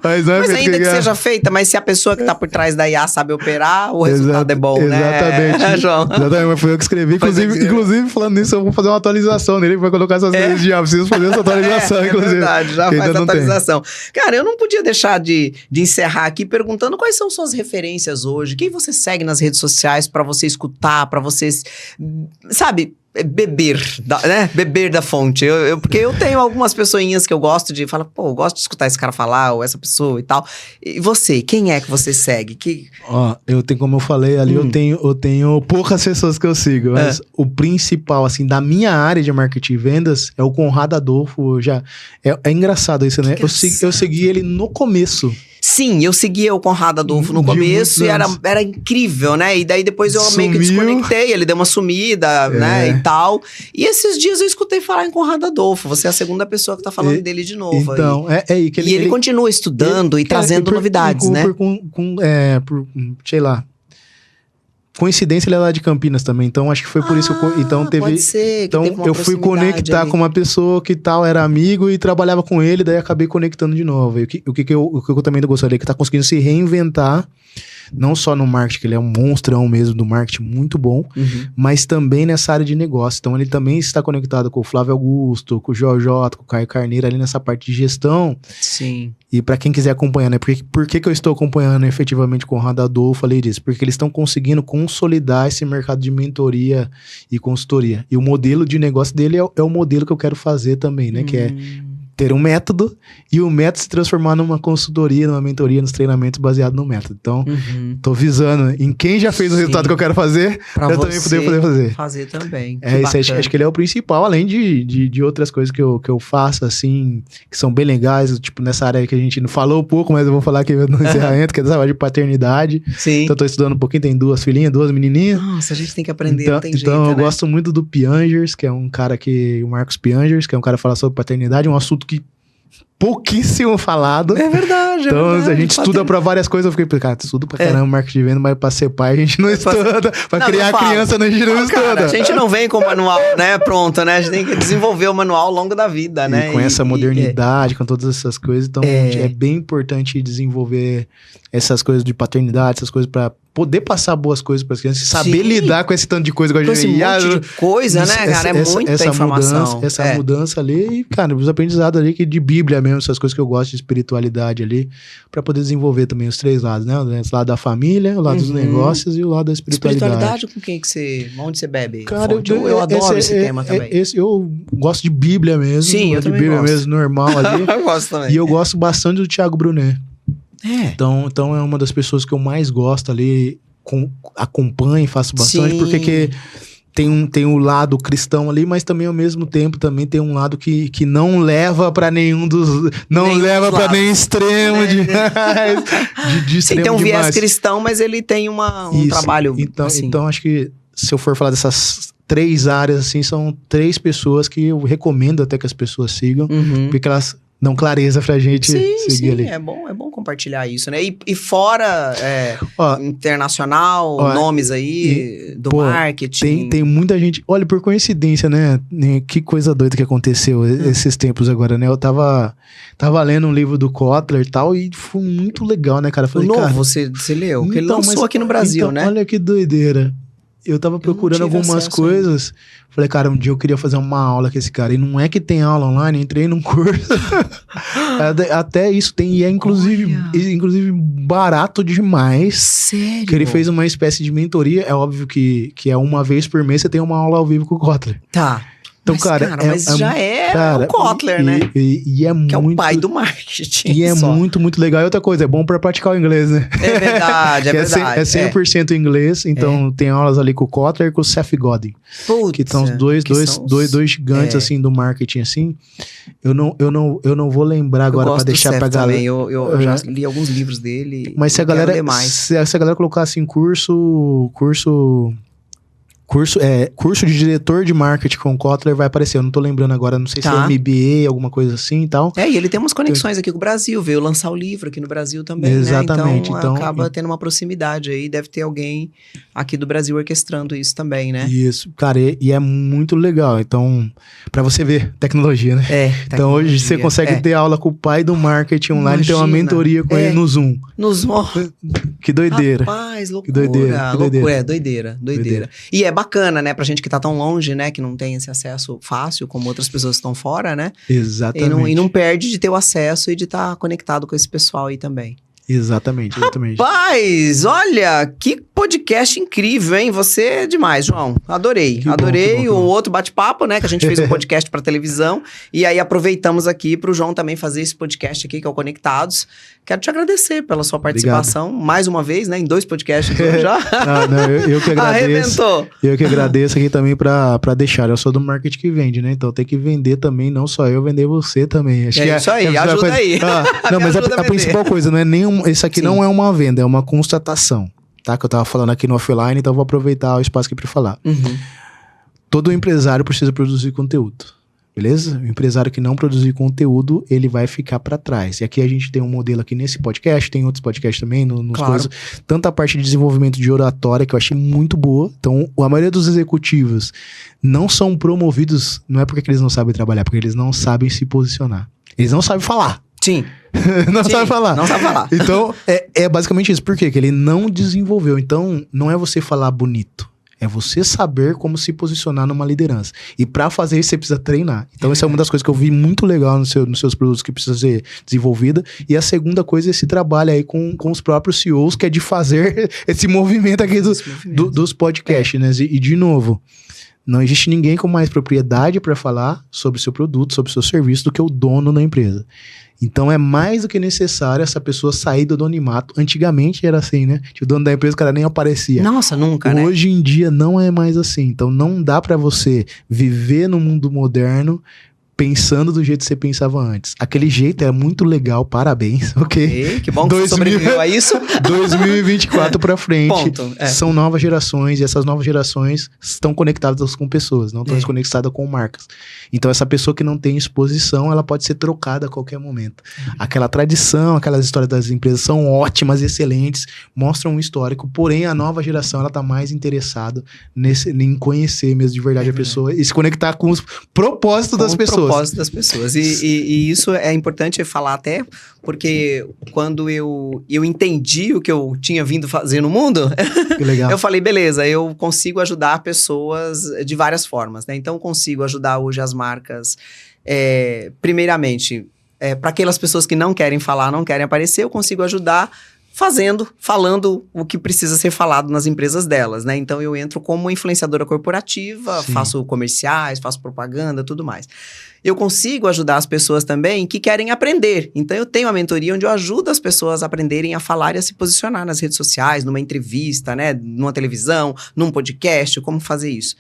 Speaker 2: Mas
Speaker 1: ainda que seja feita, mas se a pessoa que tá por trás da IA sabe operar, o resultado é bom,
Speaker 2: exatamente.
Speaker 1: Né, João?
Speaker 2: Exatamente, mas foi eu que escrevi. Inclusive, falando nisso, eu vou fazer uma atualização nele, vai colocar essas coisas de IA. Preciso fazer essa atualização, inclusive. É
Speaker 1: verdade, já faz a atualização. Cara, eu não podia deixar de encerrar aqui perguntando quais são suas referências hoje, quem você segue nas redes sociais pra você escutar, pra vocês, sabe... Beber da fonte. Porque eu tenho algumas pessoinhas que eu gosto de falar, pô, eu gosto de escutar esse cara falar, ou essa pessoa e tal. E você, quem é que você segue?
Speaker 2: Eu tenho, como eu falei ali, eu tenho poucas pessoas que eu sigo, mas o principal, assim, da minha área de marketing e vendas é o Conrado Adolfo. É engraçado isso, né? Eu segui ele no começo.
Speaker 1: Sim, eu seguia o Conrado Adolfo no começo e era incrível, né? E daí depois eu meio que desconectei, ele deu uma sumida, né? E tal. E esses dias eu escutei falar em Conrado Adolfo. Você é a segunda pessoa que tá falando dele de novo.
Speaker 2: Então, aí que
Speaker 1: ele continua estudando e trazendo novidades, né?
Speaker 2: Sei lá. Coincidência, ele é lá de Campinas também, então acho que foi por isso que então teve.
Speaker 1: Pode ser,
Speaker 2: então eu fui conectar com uma pessoa que tal era amigo e trabalhava com ele, daí acabei conectando de novo. E o que eu também gostaria, que tá conseguindo se reinventar, não só no marketing, que ele é um monstrão mesmo do marketing, muito bom, mas também nessa área de negócio. Então ele também está conectado com o Flávio Augusto, com o Jota, com o Caio Carneiro ali nessa parte de gestão.
Speaker 1: Sim.
Speaker 2: E para quem quiser acompanhar, né? Por que eu estou acompanhando efetivamente com o Conrado Adolfo? Falei disso. Porque eles estão conseguindo consolidar esse mercado de mentoria e consultoria. E o modelo de negócio dele é o modelo que eu quero fazer também, né? Que é ter um método e o método se transformar numa consultoria, numa mentoria, nos treinamentos baseado no método. Então, tô visando em quem já fez o resultado que eu quero fazer, pra eu também poder fazer.
Speaker 1: Fazer também.
Speaker 2: Isso, acho que ele é o principal, além de outras coisas que eu faço, assim, que são bem legais, tipo nessa área que a gente não falou um pouco, mas eu vou falar aqui no encerramento, que é dessa área de paternidade.
Speaker 1: Sim.
Speaker 2: Então, eu tô estudando um pouquinho, tem 2 filhinhas, 2 menininhas.
Speaker 1: Nossa, a gente tem que aprender, não tem jeito,
Speaker 2: Então, eu gosto muito do Piangers, que é um cara o Marcos Piangers, que é um cara que fala sobre paternidade, um assunto que pouquíssimo falado.
Speaker 1: É verdade,
Speaker 2: Então, a gente estuda pra várias coisas. Eu fiquei, cara, estudo pra caramba marketing de venda, mas pra ser pai a gente não estuda. Pra criar criança a gente não estuda.
Speaker 1: Cara, a gente não vem com o manual, né, pronto, né? A gente tem que desenvolver o manual ao longo da vida, né?
Speaker 2: E com essa modernidade, com todas essas coisas. Então, é bem importante desenvolver essas coisas de paternidade, essas coisas pra poder passar boas coisas para as crianças, saber lidar com esse tanto de coisa que a gente...
Speaker 1: esse monte de coisa, né, cara? É muita informação.
Speaker 2: Essa mudança ali, e, cara, os aprendizados ali que de Bíblia mesmo, essas coisas que eu gosto de espiritualidade ali, para poder desenvolver também os 3 lados, né? O lado da família, o lado dos negócios e o lado da espiritualidade.
Speaker 1: Espiritualidade com quem que você... Onde você bebe?
Speaker 2: Cara,
Speaker 1: eu adoro esse tema também.
Speaker 2: Eu gosto de Bíblia mesmo.
Speaker 1: Sim, eu
Speaker 2: também de Bíblia mesmo, normal ali.
Speaker 1: Eu gosto também.
Speaker 2: E eu gosto bastante do Thiago Brunet. Então é uma das pessoas que eu mais gosto ali, acompanho e faço bastante, porque tem um lado cristão ali, mas também ao mesmo tempo também tem um lado que não leva para nenhum dos... Não leva para nenhum extremo de
Speaker 1: Sim,
Speaker 2: extremo
Speaker 1: tem um
Speaker 2: demais.
Speaker 1: viés cristão, mas ele tem um trabalho assim.
Speaker 2: Então acho que se eu for falar dessas 3 áreas, assim, são 3 pessoas que eu recomendo até que as pessoas sigam, porque elas dão clareza pra gente seguir ali.
Speaker 1: É bom compartilhar isso, né? E fora internacional, nomes aí do marketing.
Speaker 2: Tem muita gente... Olha, por coincidência, né? Que coisa doida que aconteceu esses tempos agora, né? Eu tava lendo um livro do Kotler e tal, e foi muito legal, né, cara? Falei,
Speaker 1: o novo,
Speaker 2: cara,
Speaker 1: você leu? Porque ele lançou aqui no Brasil, né?
Speaker 2: Olha que doideira. Eu tava procurando algumas coisas. Falei, cara, um dia eu queria fazer uma aula com esse cara. E não é que tem aula online, entrei num curso. Até isso tem. E é inclusive barato demais.
Speaker 1: Sério?
Speaker 2: Que ele fez uma espécie de mentoria. É óbvio que é uma vez por mês você tem uma aula ao vivo com o Kotler.
Speaker 1: Tá.
Speaker 2: Então,
Speaker 1: mas já é o Kotler, né?
Speaker 2: E é
Speaker 1: que
Speaker 2: muito...
Speaker 1: é o pai do marketing.
Speaker 2: E é muito, muito legal. E outra coisa, é bom pra praticar o inglês, né?
Speaker 1: É verdade, é verdade.
Speaker 2: É 100% inglês, então tem aulas ali com o Kotler e com o Seth Godin.
Speaker 1: Putz,
Speaker 2: que são os dois gigantes, assim, do marketing, assim. Eu não vou lembrar agora pra deixar pra galera.
Speaker 1: Eu já li alguns livros dele.
Speaker 2: Mas se a galera colocar assim, curso de diretor de marketing com o Kotler vai aparecer. Eu não tô lembrando agora, não sei se é MBA, alguma coisa assim e tal.
Speaker 1: E ele tem umas conexões aqui com o Brasil, veio lançar o livro aqui no Brasil também,
Speaker 2: exatamente,
Speaker 1: né? Então acaba tendo uma proximidade aí, deve ter alguém aqui do Brasil orquestrando isso também, né?
Speaker 2: Isso, cara, e é muito legal. Então, pra você ver, tecnologia, né? Então hoje você consegue ter aula com o pai do marketing online, ter uma mentoria com ele no Zoom.
Speaker 1: No Zoom.
Speaker 2: Que doideira.
Speaker 1: Rapaz, loucura.
Speaker 2: Que doideira.
Speaker 1: Doideira. E é bacana, né? Pra gente que tá tão longe, né? Que não tem esse acesso fácil, como outras pessoas que estão fora, né?
Speaker 2: Exatamente.
Speaker 1: E não perde de ter o acesso e de estar conectado com esse pessoal aí também.
Speaker 2: Exatamente.
Speaker 1: Rapaz, olha, que podcast incrível, hein? Você é demais, João. Adorei. Adorei o outro bate-papo, né? Que a gente fez um podcast pra televisão. E aí aproveitamos aqui pro João também fazer esse podcast aqui, que é o Conectados. Quero te agradecer pela sua participação. Obrigado. Mais uma vez, né? Em 2 podcasts já.
Speaker 2: Eu que agradeço.
Speaker 1: Arrebentou.
Speaker 2: Eu que agradeço aqui também pra deixar. Eu sou do marketing que vende, né? Então tem que vender também, não só eu, vender você também. Acho que
Speaker 1: isso aí, ajuda aí.
Speaker 2: Não, mas a principal coisa, não é nenhum... Isso aqui não é uma venda, é uma constatação. Tá? Que eu tava falando aqui no offline, então eu vou aproveitar o espaço aqui pra falar. Todo empresário precisa produzir conteúdo. Beleza? O empresário que não produzir conteúdo, ele vai ficar para trás. E aqui a gente tem um modelo aqui nesse podcast, tem outros podcasts também, nos coisas. Tanto a parte de desenvolvimento de oratória, que eu achei muito boa. Então, a maioria dos executivos não são promovidos, não é porque eles não sabem trabalhar, porque eles não sabem se posicionar. Eles não sabem falar.
Speaker 1: Sim.
Speaker 2: Não sabe falar.
Speaker 1: Não sabe falar.
Speaker 2: Então, é basicamente isso. Por quê? Porque ele não desenvolveu. Então, não é você falar bonito. É você saber como se posicionar numa liderança. E pra fazer isso, você precisa treinar. Então, essa é uma das coisas que eu vi muito legal nos seus produtos que precisa ser desenvolvida. E a segunda coisa é esse trabalho aí com os próprios CEOs, que é de fazer esse movimento aqui dos podcasts, né? E, de novo, não existe ninguém com mais propriedade para falar sobre o seu produto, sobre o seu serviço, do que o dono da empresa. Então é mais do que necessário essa pessoa sair do anonimato. Antigamente era assim, né? O dono da empresa, o cara nem aparecia.
Speaker 1: Nossa, nunca, né?
Speaker 2: Hoje em dia não é mais assim. Então não dá pra você viver no mundo moderno pensando do jeito que você pensava antes. Aquele jeito era muito legal, parabéns, ok?
Speaker 1: Que bom que você sobreviveu a isso.
Speaker 2: 2024 pra frente,
Speaker 1: Ponto,
Speaker 2: são novas gerações, e essas novas gerações estão conectadas com pessoas, não estão desconectadas com marcas. Então essa pessoa que não tem exposição, ela pode ser trocada a qualquer momento. Aquela tradição, aquelas histórias das empresas são ótimas, excelentes, mostram um histórico, porém a nova geração, ela tá mais interessada em conhecer mesmo de verdade a pessoa e se conectar com os propósitos das pessoas.
Speaker 1: E isso é importante falar até porque quando eu entendi o que eu tinha vindo fazer no mundo,
Speaker 2: que legal.
Speaker 1: Eu falei, beleza, eu consigo ajudar pessoas de várias formas, né? Então, consigo ajudar hoje as marcas, primeiramente, para aquelas pessoas que não querem falar, não querem aparecer, eu consigo ajudar falando o que precisa ser falado nas empresas delas, né? Então, eu entro como influenciadora corporativa,
Speaker 2: Sim.
Speaker 1: faço comerciais, faço propaganda, tudo mais. Eu consigo ajudar as pessoas também que querem aprender. Então, eu tenho uma mentoria onde eu ajudo as pessoas a aprenderem a falar e a se posicionar nas redes sociais, numa entrevista, né? Numa televisão, num podcast, como fazer isso.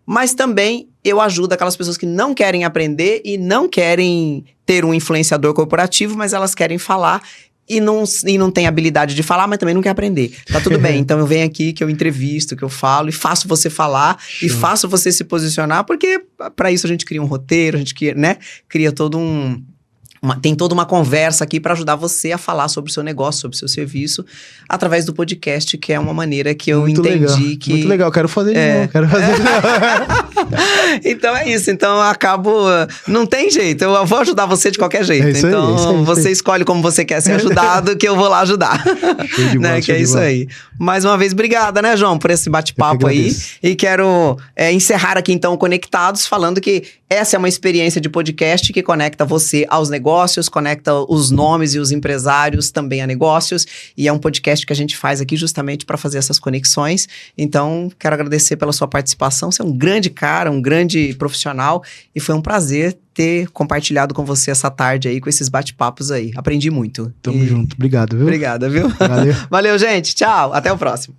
Speaker 1: Mas também eu ajudo aquelas pessoas que não querem aprender e não querem ter um influenciador corporativo, mas elas querem falar e não tem habilidade de falar, mas também não quer aprender. Tá tudo bem. Então eu venho aqui, que eu entrevisto, que eu falo e faço você falar e faço você se posicionar, porque para isso a gente cria um roteiro, a gente cria todo tem toda uma conversa aqui para ajudar você a falar sobre o seu negócio, sobre o seu serviço, através do podcast, que é uma maneira que eu entendi que...
Speaker 2: Muito legal, quero fazer de novo, quero fazer de novo.
Speaker 1: Então é isso, então eu acabo... Não tem jeito, eu vou ajudar você de qualquer jeito.
Speaker 2: Isso
Speaker 1: então
Speaker 2: aí.
Speaker 1: Você escolhe como você quer ser ajudado, que eu vou lá ajudar.
Speaker 2: Show de bola,
Speaker 1: né? Que é isso aí. Mais uma vez, obrigada, né, João, por esse bate-papo aí. E quero encerrar aqui, então, Conectados, falando que essa é uma experiência de podcast que conecta você aos negócios, conecta os nomes e os empresários também a negócios. E é um podcast que a gente faz aqui justamente para fazer essas conexões. Então, quero agradecer pela sua participação. Você é um grande cara, um grande profissional. E foi um prazer ter compartilhado com você essa tarde aí, com esses bate-papos aí. Aprendi muito.
Speaker 2: Tamo junto. Obrigado, viu?
Speaker 1: Obrigada, viu?
Speaker 2: Valeu.
Speaker 1: Valeu, gente. Tchau. Até o próximo.